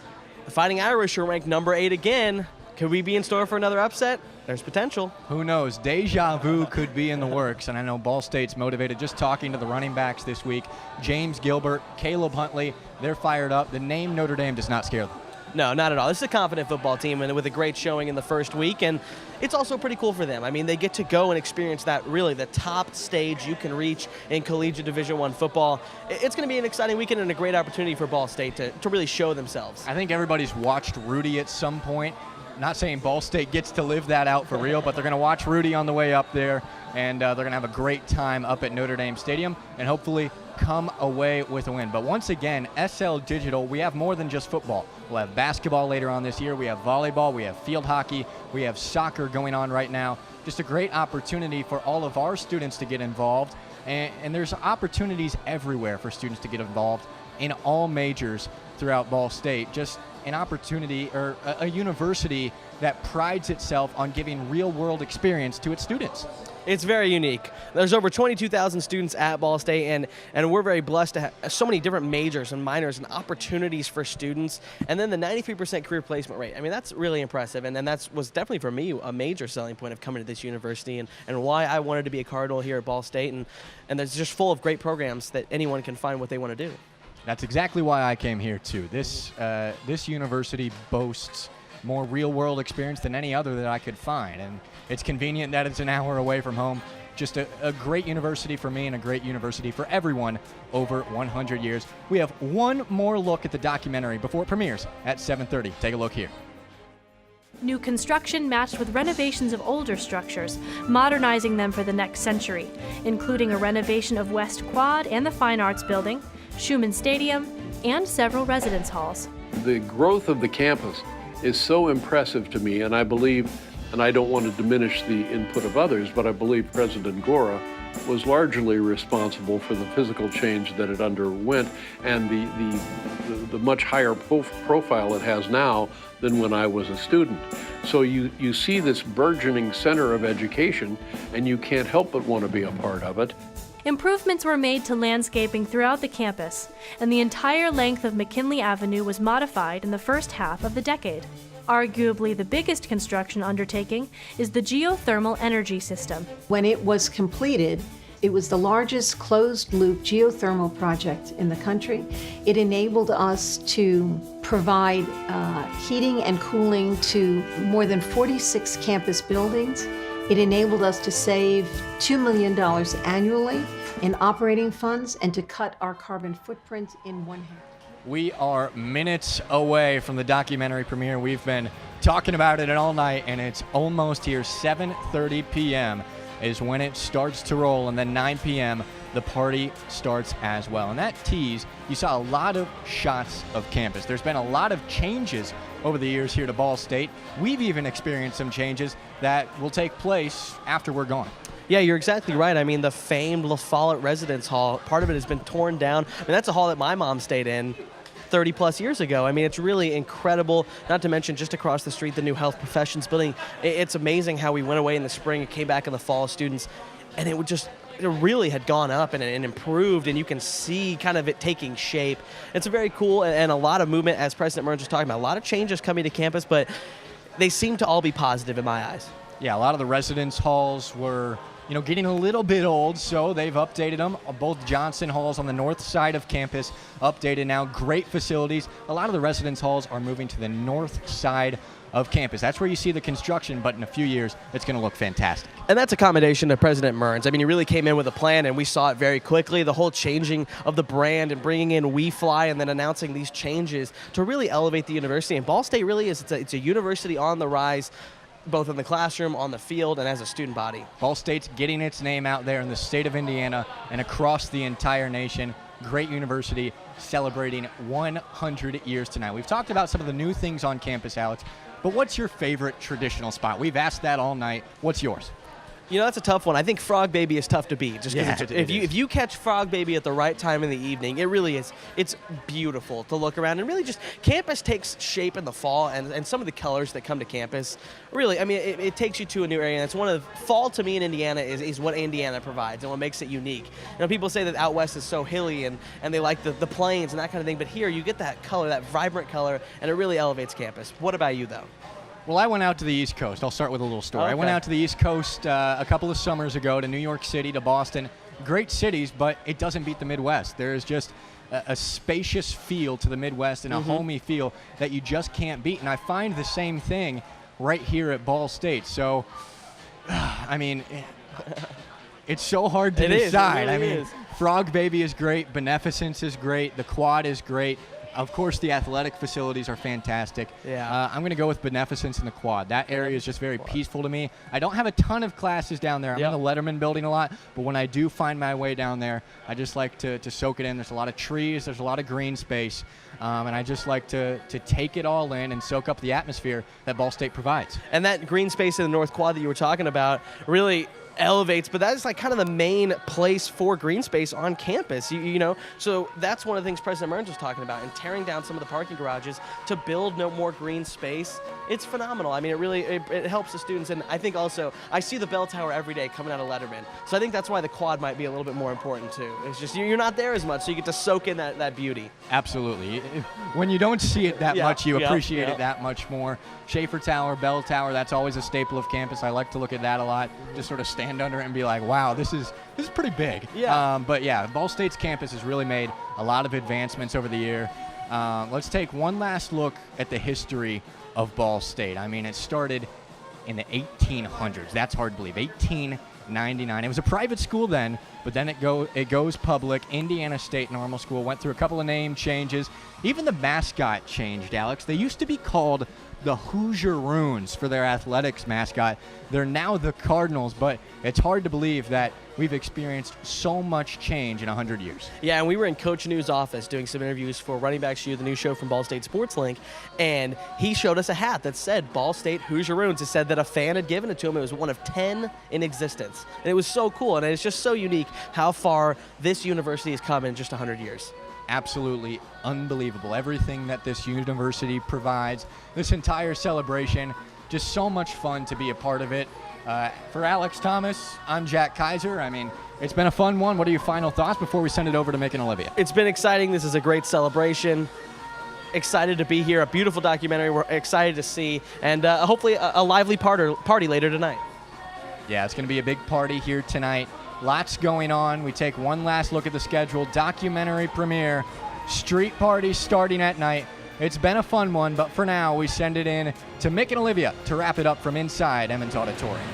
The Fighting Irish are ranked number 8 again. Could we be in store for another upset? There's potential. Who knows? Deja vu could be in the works, and I know Ball State's motivated. Just talking to the running backs this week, James Gilbert, Caleb Huntley, they're fired up. The name Notre Dame does not scare them. No, not at all. This is a confident football team and with a great showing in the first week, and it's also pretty cool for them. I mean, they get to go and experience that really the top stage you can reach in collegiate Division I football. It's going to be an exciting weekend and a great opportunity for Ball State to really show themselves. I think everybody's watched Rudy at some point. Not saying Ball State gets to live that out for real, but they're going to watch Rudy on the way up there, and they're going to have a great time up at Notre Dame Stadium and hopefully come away with a win. But once again, SL Digital, we have more than just football. We'll have basketball later on this year. We have volleyball. We have field hockey. We have soccer going on right now. Just a great opportunity for all of our students to get involved. And there's opportunities everywhere for students to get involved in all majors throughout Ball State. Just an opportunity or a university that prides itself on giving real-world experience to its students. It's very unique. There's over 22,000 students at Ball State, and we're very blessed to have so many different majors and minors and opportunities for students. And then the 93% career placement rate. I mean, that's really impressive, and that was definitely for me a major selling point of coming to this university and why I wanted to be a Cardinal here at Ball State. And there's just full of great programs that anyone can find what they want to do. That's exactly why I came here too. This university boasts more real-world experience than any other that I could find, and it's convenient that it's an hour away from home. Just a great university for me and a great university for everyone over 100 years. We have one more look at the documentary before it premieres at 7:30. Take a look here. New construction matched with renovations of older structures, modernizing them for the next century, including a renovation of West Quad and the Fine Arts Building, Schumann Stadium, and several residence halls. The growth of the campus is so impressive to me, and I believe, and I don't want to diminish the input of others, but I believe President Gora was largely responsible for the physical change that it underwent and the much higher profile it has now than when I was a student. So you see this burgeoning center of education, and you can't help but want to be a part of it. Improvements were made to landscaping throughout the campus, and the entire length of McKinley Avenue was modified in the first half of the decade. Arguably the biggest construction undertaking is the geothermal energy system. When it was completed, it was the largest closed-loop geothermal project in the country. It enabled us to provide heating and cooling to more than 46 campus buildings. It enabled us to save $2 million annually in operating funds and to cut our carbon footprint in one half. We are minutes away from the documentary premiere. We've been talking about it all night, and it's almost here. 7:30 p.m. is when it starts to roll, and then 9 p.m. the party starts as well. And that tease, you saw a lot of shots of campus. There's been a lot of changes over the years here to Ball State. We've even experienced some changes that will take place after we're gone. Yeah, you're exactly right. I mean, the famed La Follette Residence Hall, part of it has been torn down. I mean, that's a hall that my mom stayed in 30 plus years ago. I mean, it's really incredible, not to mention just across the street, the new Health Professions building. It's amazing how we went away in the spring and came back in the fall, students, and it really had gone up and improved, and you can see kind of it taking shape. It's very cool and a lot of movement, as President Mearns was talking about. A lot of changes coming to campus, but they seem to all be positive in my eyes. Yeah, a lot of the residence halls were getting a little bit old, so they've updated them. Both Johnson halls on the north side of campus updated now. Great facilities. A lot of the residence halls are moving to the north side of campus. That's where you see the construction, but in a few years, it's going to look fantastic. And that's a commendation to President Mearns. I mean, he really came in with a plan, and we saw it very quickly. The whole changing of the brand and bringing in We Fly and then announcing these changes to really elevate the university. And Ball State really is, it's a university on the rise, both in the classroom, on the field, and as a student body. Ball State's getting its name out there in the state of Indiana and across the entire nation. Great university celebrating 100 years tonight. We've talked about some of the new things on campus, Alex, but what's your favorite traditional spot? We've asked that all night. What's yours? That's a tough one. I think Frog Baby is tough to beat. Just if you catch Frog Baby at the right time in the evening, it really is. It's beautiful to look around, and really just campus takes shape in the fall, and some of the colors that come to campus, really, I mean, it takes you to a new area. And it's one of fall to me in Indiana is what Indiana provides and what makes it unique. People say that out west is so hilly and they like the plains and that kind of thing, but here you get that color, that vibrant color, and it really elevates campus. What about you though? Well, I went out to the East Coast. I'll start with a little story. Okay. I went out to the East Coast a couple of summers ago to New York City, to Boston. Great cities, but it doesn't beat the Midwest. There is just a spacious feel to the Midwest and a homey feel that you just can't beat. And I find the same thing right here at Ball State. So, I mean, it's so hard to decide. It really I mean, is. Frog Baby is great. Beneficence is great. The quad is great. Of course, the athletic facilities are fantastic. Yeah. I'm going to go with Beneficence and the quad. That area is just very peaceful to me. I don't have a ton of classes down there. I'm in the Letterman building a lot, but when I do find my way down there, I just like to soak it in. There's a lot of trees. There's a lot of green space, and I just like to take it all in and soak up the atmosphere that Ball State provides. And that green space in the North Quad that you were talking about really elevates, but that is like kind of the main place for green space on campus, you know. So that's one of the things President Mearns was talking about, and tearing down some of the parking garages to build no more green space. It's phenomenal. I mean, it really it helps the students, and I think also I see the bell tower every day coming out of Letterman, so I think that's why the quad might be a little bit more important too. It's just you're not there as much, so you get to soak in that beauty. Absolutely. When you don't see it that much, you appreciate it that much more. Schaefer Tower, Bell Tower, that's always a staple of campus. I like to look at that a lot, just sort of stand under it and be like, wow, this is pretty big. Yeah. But yeah, Ball State's campus has really made a lot of advancements over the year. Let's take one last look at the history of Ball State. I mean, it started in the 1800s. That's hard to believe. 1899. It was a private school then, but then it goes public. Indiana State Normal School went through a couple of name changes. Even the mascot changed, Alex. They used to be called the Hoosier Runes for their athletics mascot. They're now the Cardinals, but it's hard to believe that we've experienced so much change in 100 years. Yeah, and we were in Coach New's office doing some interviews for Running Backs U, the new show from Ball State Sports Link, and he showed us a hat that said Ball State Hoosier Runes. It said that a fan had given it to him. It was one of 10 in existence. And it was so cool, and it's just so unique how far this university has come in just 100 years. Absolutely unbelievable. Everything that this university provides, this entire celebration, just so much fun to be a part of it. For Alex Thomas, I'm Jack Kaiser. I mean, it's been a fun one. What are your final thoughts before we send it over to Mick and Olivia? It's been exciting. This is a great celebration. Excited to be here. A beautiful documentary we're excited to see, and hopefully a lively party later tonight. Yeah, it's going to be a big party here tonight. Lots going on. We take one last look at the schedule. Documentary premiere, street parties starting at night. It's been a fun one, but for now, we send it in to Mick and Olivia to wrap it up from inside Emmons Auditorium.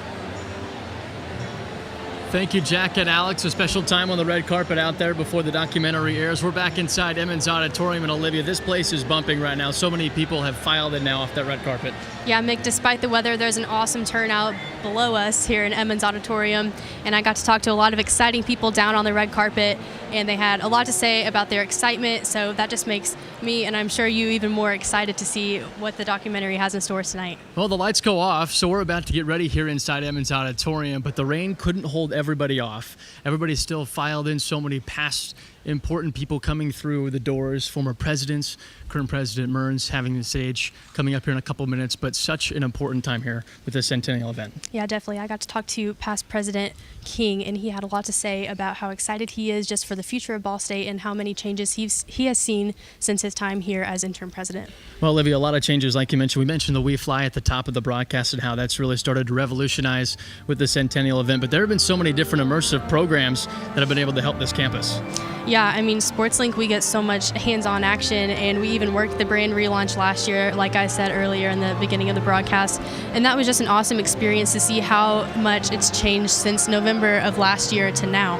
Thank you, Jack and Alex. A special time on the red carpet out there before the documentary airs. We're back inside Emmons Auditorium, and Olivia, this place is bumping right now. So many people have filed in now off that red carpet. Yeah, Mick, despite the weather, there's an awesome turnout below us here in Emmons Auditorium, and I got to talk to a lot of exciting people down on the red carpet, and they had a lot to say about their excitement, so that just makes me, and I'm sure you, even more excited to see what the documentary has in store tonight. Well, the lights go off, so we're about to get ready here inside Emmons Auditorium, but the rain couldn't hold everybody off. Everybody's still filed in. So many past important people coming through the doors, former presidents, current President Mearns having the stage coming up here in a couple minutes, but such an important time here with the Centennial event. Yeah, definitely. I got to talk to past President King, and he had a lot to say about how excited he is just for the future of Ball State and how many changes he has seen since his time here as interim president. Well, Olivia, a lot of changes, like you mentioned. We mentioned the We Fly at the top of the broadcast and how that's really started to revolutionize with the Centennial event, but there have been so many different immersive programs that have been able to help this campus. Yeah, I mean, SportsLink, we get so much hands-on action, and we even worked the brand relaunch last year, like I said earlier in the beginning of the broadcast, and that was just an awesome experience to see how much it's changed since November of last year to now.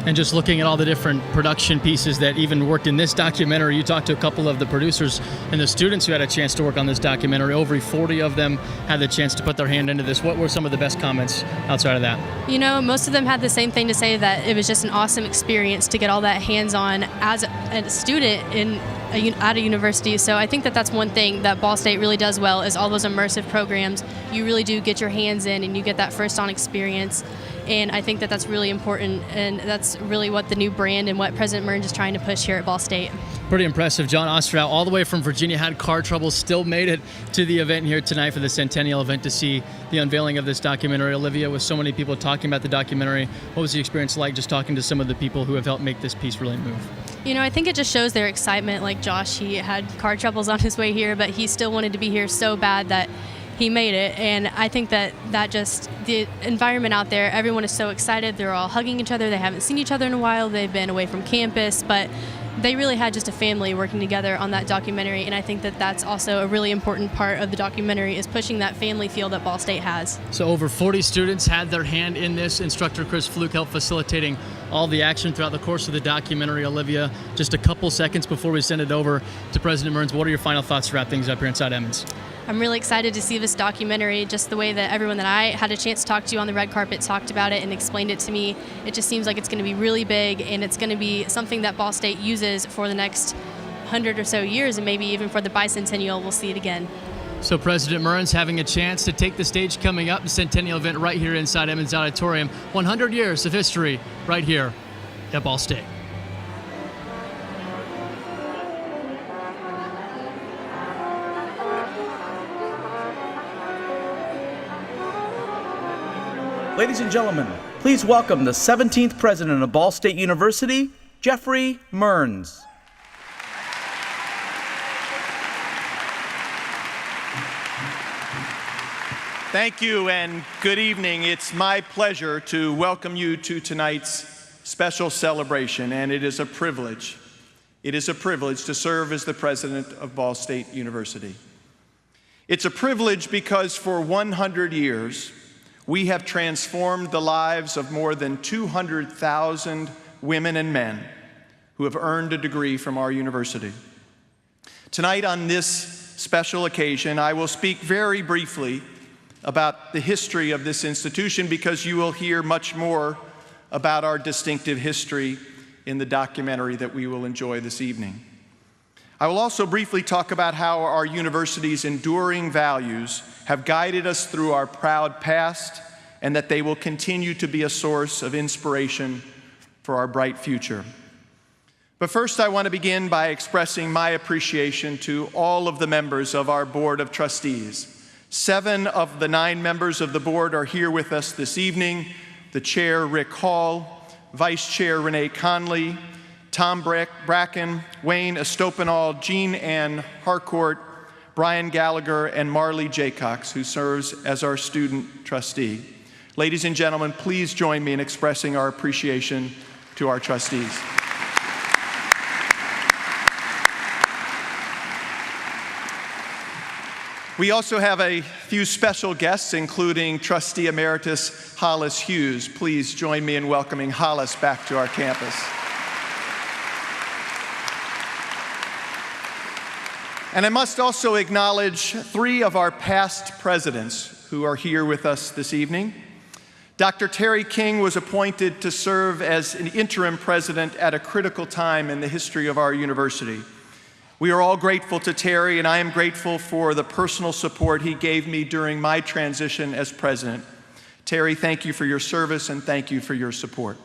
And just looking at all the different production pieces that even worked in this documentary, you talked to a couple of the producers and the students who had a chance to work on this documentary. Over 40 of them had the chance to put their hand into this. What were some of the best comments outside of that? You know, most of them had the same thing to say, that it was just an awesome experience to get all that hands-on as a student at a university. So I think that that's one thing that Ball State really does well, is all those immersive programs. You really do get your hands in and you get that first-on experience. And I think that that's really important, and that's really what the new brand and what President Mearns is trying to push here at Ball State. Pretty impressive. John Ostrow, all the way from Virginia, had car trouble, still made it to the event here tonight for the Centennial event to see the unveiling of this documentary. Olivia, with so many people talking about the documentary, what was the experience like just talking to some of the people who have helped make this piece really move? You know, I think it just shows their excitement. Like Josh, he had car troubles on his way here, but he still wanted to be here so bad that he made it. And I think that just the environment out there, everyone is so excited. They're all hugging each other. They haven't seen each other in a while. They've been away from campus, but they really had just a family working together on that documentary, and I think that that's also a really important part of the documentary, is pushing that family feel that Ball State has. So over 40 students had their hand in this. Instructor Chris Fluke helped facilitating all the action throughout the course of the documentary. Olivia, just a couple seconds before we send it over to President Mearns, what are your final thoughts to wrap things up here inside Emmons? I'm really excited to see this documentary, just the way that everyone that I had a chance to talk to on the red carpet talked about it and explained it to me. It just seems like it's going to be really big, and it's going to be something that Ball State uses for the next 100 or so years, and maybe even for the bicentennial, we'll see it again. So President Mearns having a chance to take the stage coming up, the Centennial event right here inside Emmons Auditorium. 100 years of history right here at Ball State. Ladies and gentlemen, please welcome the 17th president of Ball State University, Jeffrey Mearns. Thank you and good evening. It's my pleasure to welcome you to tonight's special celebration, and it is a privilege. It is a privilege to serve as the president of Ball State University. It's a privilege because for 100 years, we have transformed the lives of more than 200,000 women and men who have earned a degree from our university. Tonight, on this special occasion, I will speak very briefly about the history of this institution, because you will hear much more about our distinctive history in the documentary that we will enjoy this evening. I will also briefly talk about how our university's enduring values have guided us through our proud past, and that they will continue to be a source of inspiration for our bright future. But first, I want to begin by expressing my appreciation to all of the members of our Board of Trustees. 7 of the 9 members of the board are here with us this evening. The Chair, Rick Hall, Vice Chair, Renee Conley, Tom Bracken, Wayne Estopanol, Jean Ann Harcourt, Brian Gallagher, and Marley Jaycox, who serves as our student trustee. Ladies and gentlemen, please join me in expressing our appreciation to our trustees. We also have a few special guests, including Trustee Emeritus Hollis Hughes. Please join me in welcoming Hollis back to our campus. And I must also acknowledge 3 of our past presidents who are here with us this evening. Dr. Terry King was appointed to serve as an interim president at a critical time in the history of our university. We are all grateful to Terry, and I am grateful for the personal support he gave me during my transition as president. Terry, thank you for your service, and thank you for your support.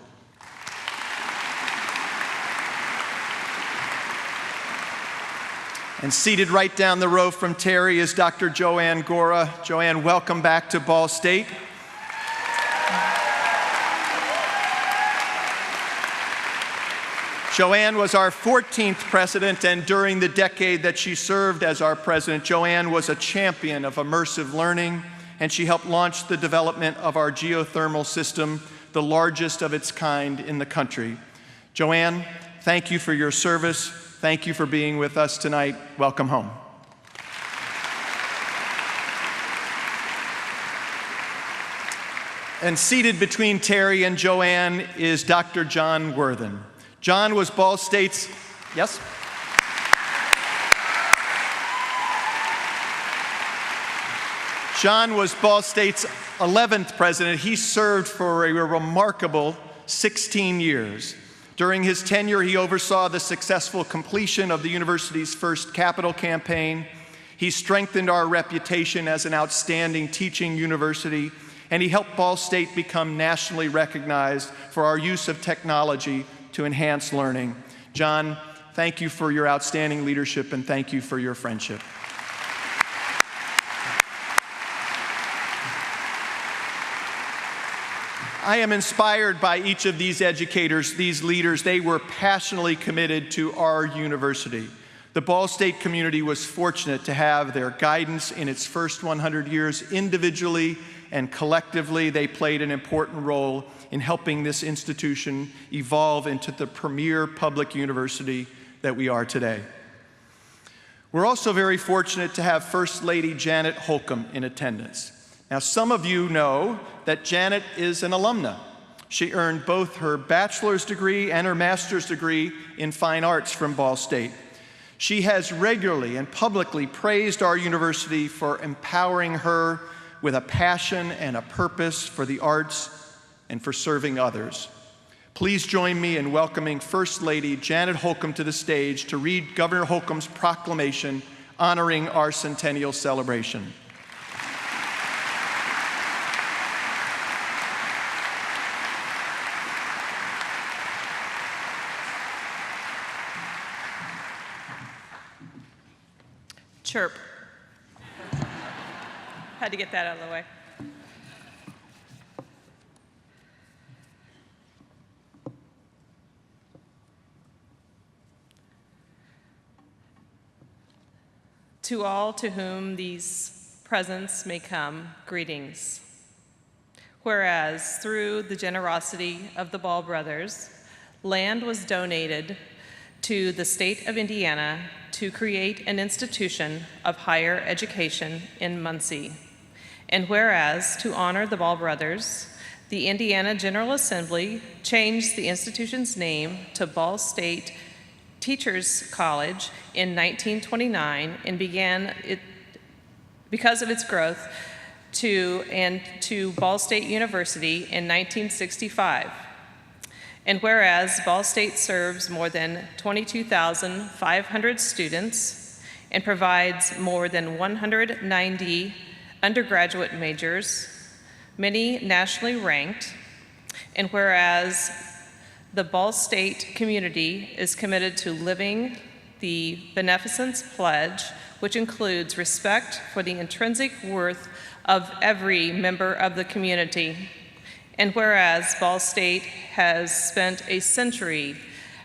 And seated right down the row from Terry is Dr. Joanne Gora. Joanne, welcome back to Ball State. Joanne was our 14th president, and during the decade that she served as our president, Joanne was a champion of immersive learning, and she helped launch the development of our geothermal system, the largest of its kind in the country. Joanne, thank you for your service. Thank you for being with us tonight. Welcome home. And seated between Terry and Joanne is Dr. John Worthen. John was Ball State's, yes? John was Ball State's 11th president. He served for a remarkable 16 years. During his tenure, he oversaw the successful completion of the university's first capital campaign. He strengthened our reputation as an outstanding teaching university, and he helped Ball State become nationally recognized for our use of technology to enhance learning. John, thank you for your outstanding leadership, and thank you for your friendship. I am inspired by each of these educators, these leaders. They were passionately committed to our university. The Ball State community was fortunate to have their guidance in its first 100 years. Individually and collectively, they played an important role in helping this institution evolve into the premier public university that we are today. We're also very fortunate to have First Lady Janet Holcomb in attendance. Now, some of you know that Janet is an alumna. She earned both her bachelor's degree and her master's degree in fine arts from Ball State. She has regularly and publicly praised our university for empowering her with a passion and a purpose for the arts and for serving others. Please join me in welcoming First Lady Janet Holcomb to the stage to read Governor Holcomb's proclamation honoring our Centennial celebration. Chirp. Had to get that out of the way. To all to whom these presents may come, greetings. Whereas through the generosity of the Ball brothers, land was donated to the state of Indiana to create an institution of higher education in Muncie. And whereas, to honor the Ball brothers, the Indiana General Assembly changed the institution's name to Ball State Teachers College in 1929 and began it, because of its growth, to Ball State University in 1965. And whereas Ball State serves more than 22,500 students and provides more than 190 undergraduate majors, many nationally ranked, and whereas the Ball State community is committed to living the Beneficence Pledge, which includes respect for the intrinsic worth of every member of the community. And whereas Ball State has spent a century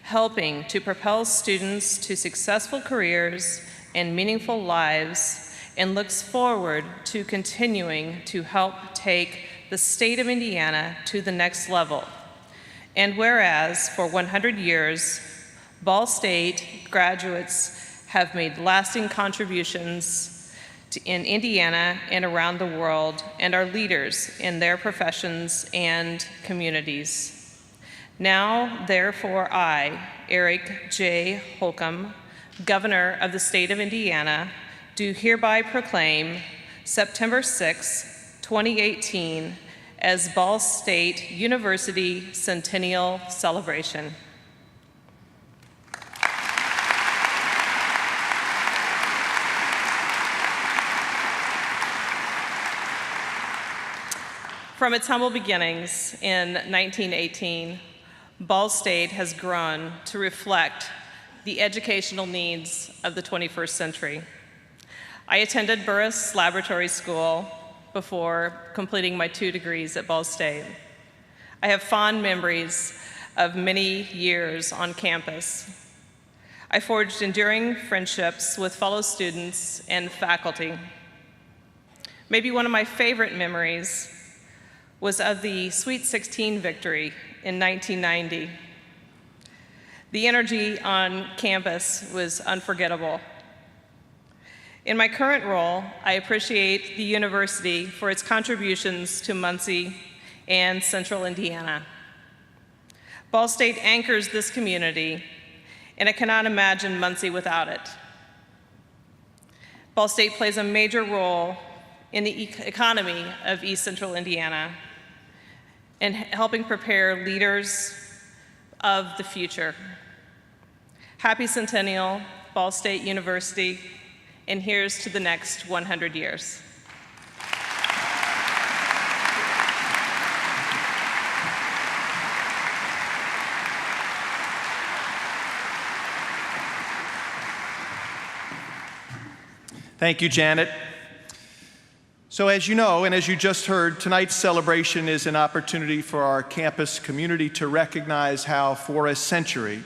helping to propel students to successful careers and meaningful lives, and looks forward to continuing to help take the state of Indiana to the next level. And whereas for 100 years, Ball State graduates have made lasting contributions in Indiana and around the world, and are leaders in their professions and communities. Now, therefore, I, Eric J. Holcomb, Governor of the state of Indiana, do hereby proclaim September 6, 2018 as Ball State University Centennial Celebration. From its humble beginnings in 1918, Ball State has grown to reflect the educational needs of the 21st century. I attended Burris Laboratory School before completing my 2 degrees at Ball State. I have fond memories of many years on campus. I forged enduring friendships with fellow students and faculty. Maybe one of my favorite memories was of the Sweet 16 victory in 1990. The energy on campus was unforgettable. In my current role, I appreciate the university for its contributions to Muncie and Central Indiana. Ball State anchors this community, and I cannot imagine Muncie without it. Ball State plays a major role in the economy of East Central Indiana and helping prepare leaders of the future. Happy Centennial, Ball State University, and here's to the next 100 years. Thank you, Janet. So as you know, and as you just heard, tonight's celebration is an opportunity for our campus community to recognize how, for a century,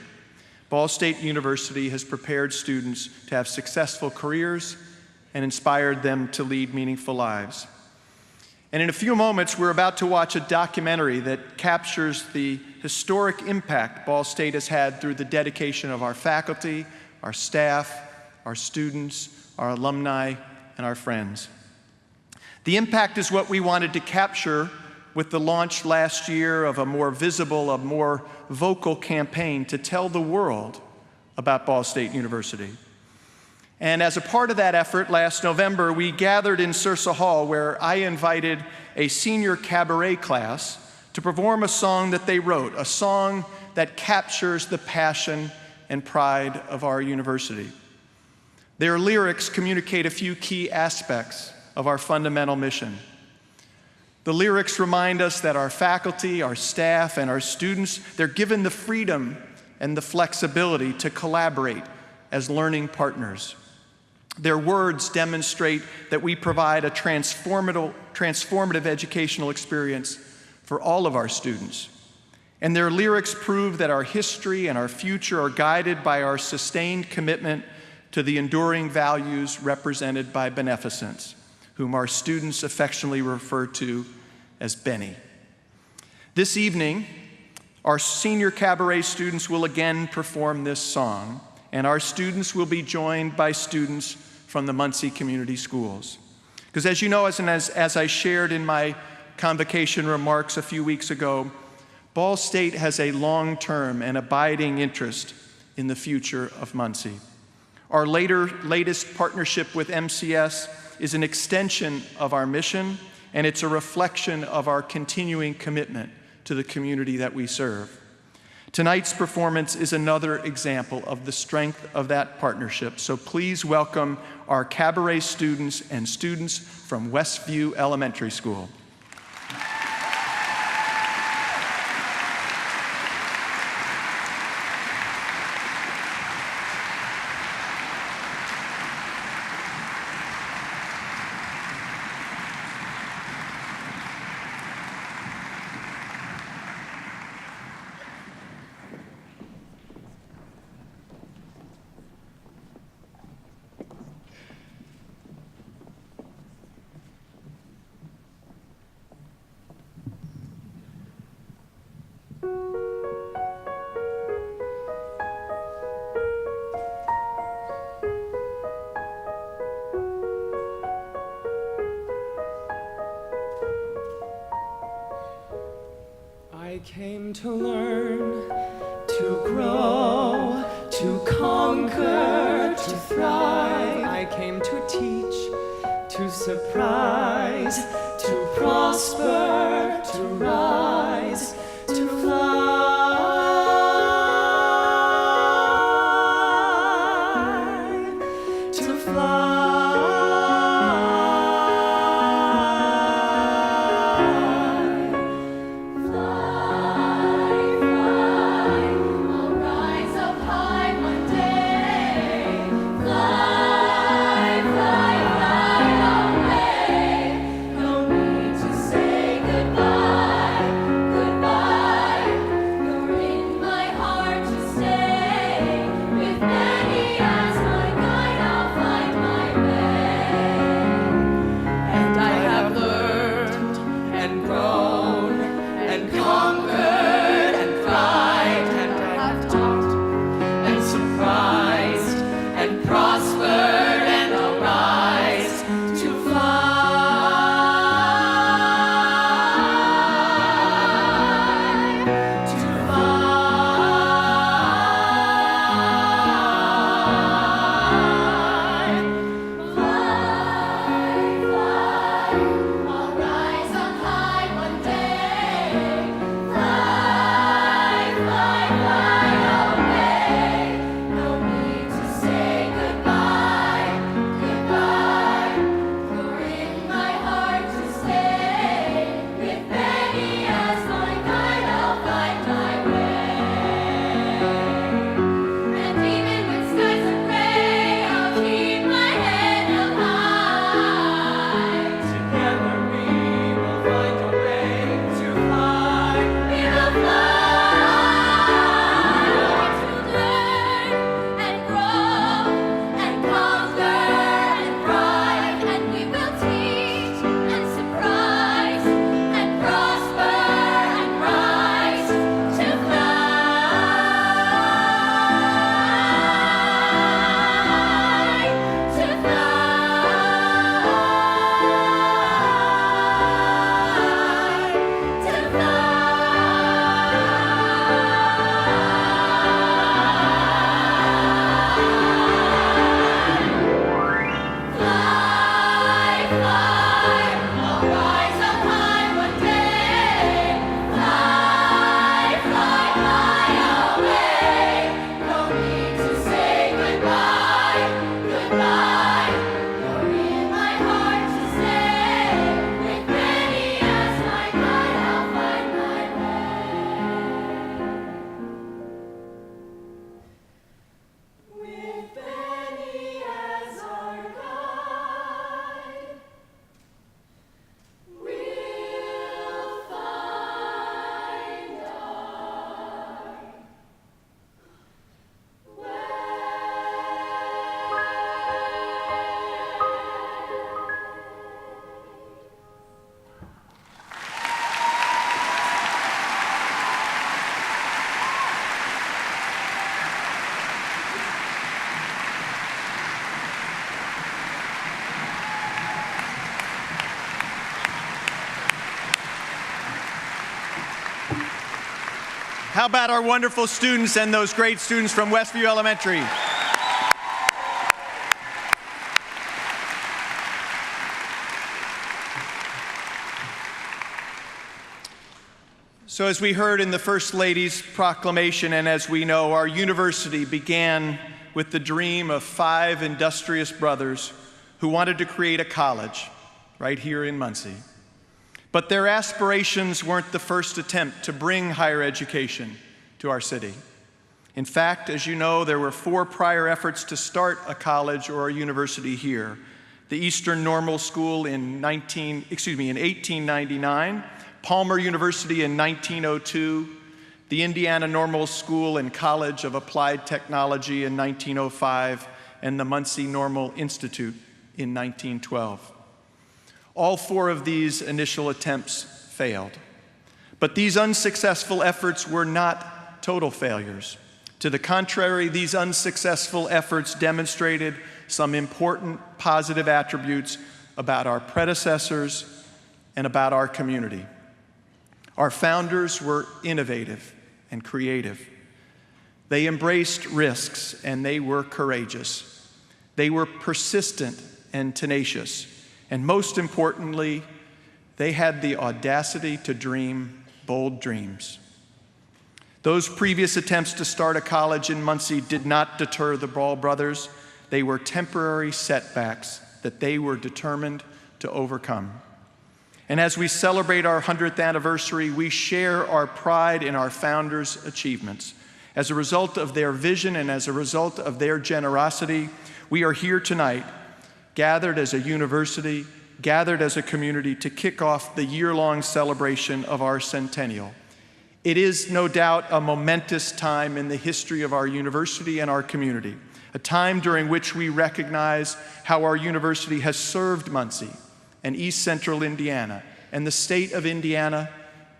Ball State University has prepared students to have successful careers and inspired them to lead meaningful lives. And in a few moments, we're about to watch a documentary that captures the historic impact Ball State has had through the dedication of our faculty, our staff, our students, our alumni, and our friends. The impact is what we wanted to capture with the launch last year of a more visible, a more vocal campaign to tell the world about Ball State University. And as a part of that effort, last November, we gathered in Sursa Hall, where I invited a senior cabaret class to perform a song that they wrote, a song that captures the passion and pride of our university. Their lyrics communicate a few key aspects of our fundamental mission. The lyrics remind us that our faculty, our staff, and our students, they're given the freedom and the flexibility to collaborate as learning partners. Their words demonstrate that we provide a transformative educational experience for all of our students. And their lyrics prove that our history and our future are guided by our sustained commitment to the enduring values represented by beneficence, whom our students affectionately refer to as Benny. This evening, our senior cabaret students will again perform this song, and our students will be joined by students from the Muncie Community Schools. Because as you know, as I shared in my convocation remarks a few weeks ago, Ball State has a long-term and abiding interest in the future of Muncie. Our latest partnership with MCS is an extension of our mission, and it's a reflection of our continuing commitment to the community that we serve. Tonight's performance is another example of the strength of that partnership, so please welcome our cabaret students and students from Westview Elementary School. I came to learn, to grow, to conquer, to thrive. I came to teach, to surprise, to prosper, to rise, to fly. To fly. Goodbye. How about our wonderful students and those great students from Westview Elementary? So as we heard in the First Lady's proclamation, and as we know, our university began with the dream of 5 industrious brothers who wanted to create a college right here in Muncie. But their aspirations weren't the first attempt to bring higher education to our city. In fact, as you know, there were 4 prior efforts to start a college or a university here. The Eastern Normal School in 1899, Palmer University in 1902, the Indiana Normal School and College of Applied Technology in 1905, and the Muncie Normal Institute in 1912. All 4 of these initial attempts failed. But these unsuccessful efforts were not total failures. To the contrary, these unsuccessful efforts demonstrated some important positive attributes about our predecessors and about our community. Our founders were innovative and creative. They embraced risks and they were courageous. They were persistent and tenacious. And most importantly, they had the audacity to dream bold dreams. Those previous attempts to start a college in Muncie did not deter the Ball brothers. They were temporary setbacks that they were determined to overcome. And as we celebrate our 100th anniversary, we share our pride in our founders' achievements. As a result of their vision and as a result of their generosity, we are here tonight, gathered as a university, gathered as a community to kick off the year-long celebration of our centennial. It is no doubt a momentous time in the history of our university and our community, a time during which we recognize how our university has served Muncie and East Central Indiana and the state of Indiana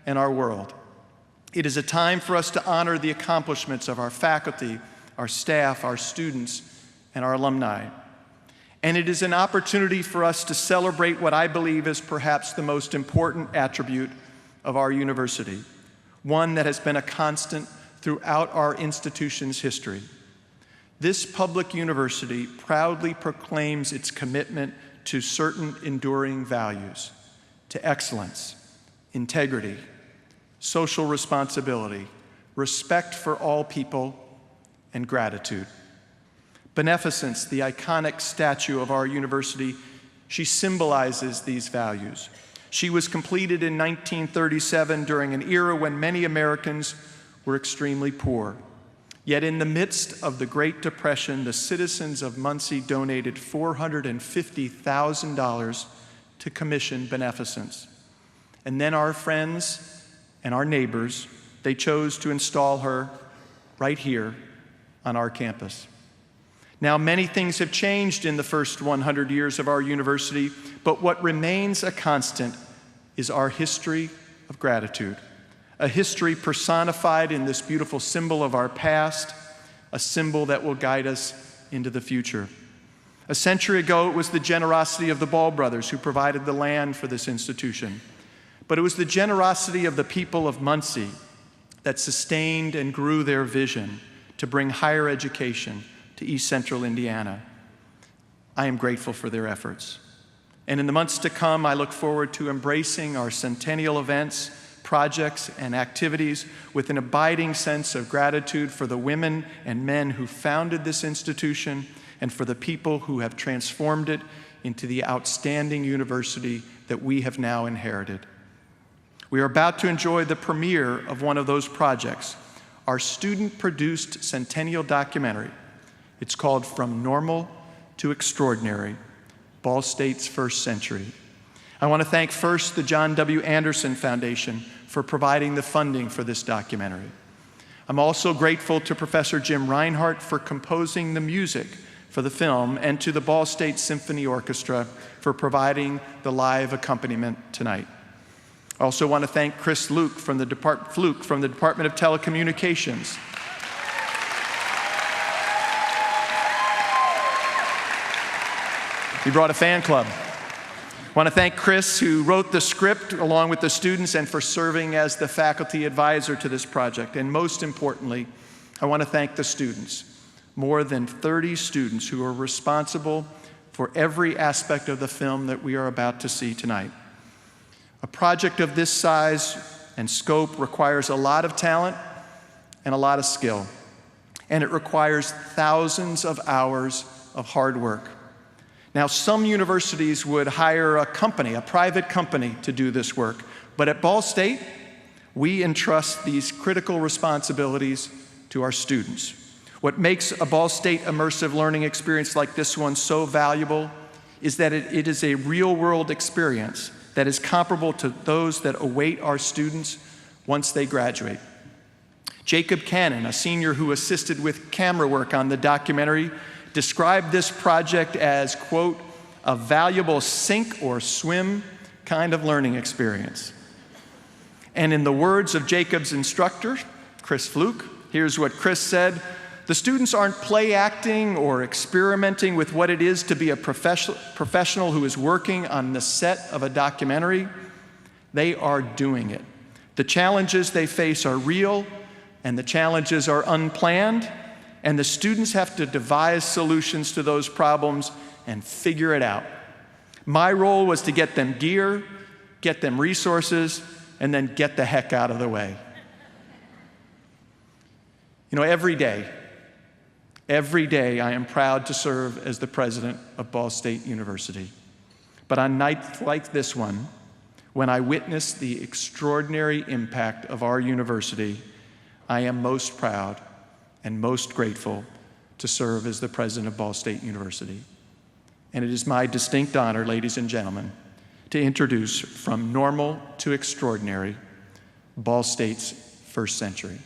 and our world. It is a time for us to honor the accomplishments of our faculty, our staff, our students, and our alumni. And it is an opportunity for us to celebrate what I believe is perhaps the most important attribute of our university, one that has been a constant throughout our institution's history. This public university proudly proclaims its commitment to certain enduring values, to excellence, integrity, social responsibility, respect for all people, and gratitude. Beneficence, the iconic statue of our university, she symbolizes these values. She was completed in 1937 during an era when many Americans were extremely poor. Yet in the midst of the Great Depression, the citizens of Muncie donated $450,000 to commission beneficence. And then our friends and our neighbors, they chose to install her right here on our campus. Now, many things have changed in the first 100 years of our university, but what remains a constant is our history of gratitude, a history personified in this beautiful symbol of our past, a symbol that will guide us into the future. A century ago, it was the generosity of the Ball brothers who provided the land for this institution, but it was the generosity of the people of Muncie that sustained and grew their vision to bring higher education to East Central Indiana. I am grateful for their efforts. And in the months to come, I look forward to embracing our centennial events, projects, and activities with an abiding sense of gratitude for the women and men who founded this institution and for the people who have transformed it into the outstanding university that we have now inherited. We are about to enjoy the premiere of one of those projects, our student-produced centennial documentary. It's called From Normal to Extraordinary, Ball State's First Century. I want to thank first the John W. Anderson Foundation for providing the funding for this documentary. I'm also grateful to Professor Jim Reinhardt for composing the music for the film and to the Ball State Symphony Orchestra for providing the live accompaniment tonight. I also want to thank Chris Fluke from the Department of Telecommunications. He brought a fan club. I I want to thank Chris, who wrote the script along with the students, and for serving as the faculty advisor to this project. And most importantly, I want to thank the students, more than 30 students who are responsible for every aspect of the film that we are about to see tonight. A project of this size and scope requires a lot of talent and a lot of skill, and it requires thousands of hours of hard work. Now, some universities would hire a company, a private company, to do this work, but at Ball State, we entrust these critical responsibilities to our students. What makes a Ball State immersive learning experience like this one so valuable is that it is a real-world experience that is comparable to those that await our students once they graduate. Jacob Cannon, a senior who assisted with camera work on the documentary, described this project as, quote, a valuable sink or swim kind of learning experience. And in the words of Jacob's instructor, Chris Fluke, here's what Chris said: the students aren't play acting or experimenting with what it is to be a professional who is working on the set of a documentary. They are doing it. The challenges they face are real, and the challenges are unplanned, and the students have to devise solutions to those problems and figure it out. My role was to get them gear, get them resources, and then get the heck out of the way. You know, every day I am proud to serve as the president of Ball State University. But on nights like this one, when I witness the extraordinary impact of our university, I am most proud and most grateful to serve as the president of Ball State University. And it is my distinct honor, ladies and gentlemen, to introduce From Normal to Extraordinary, Ball State's First Century.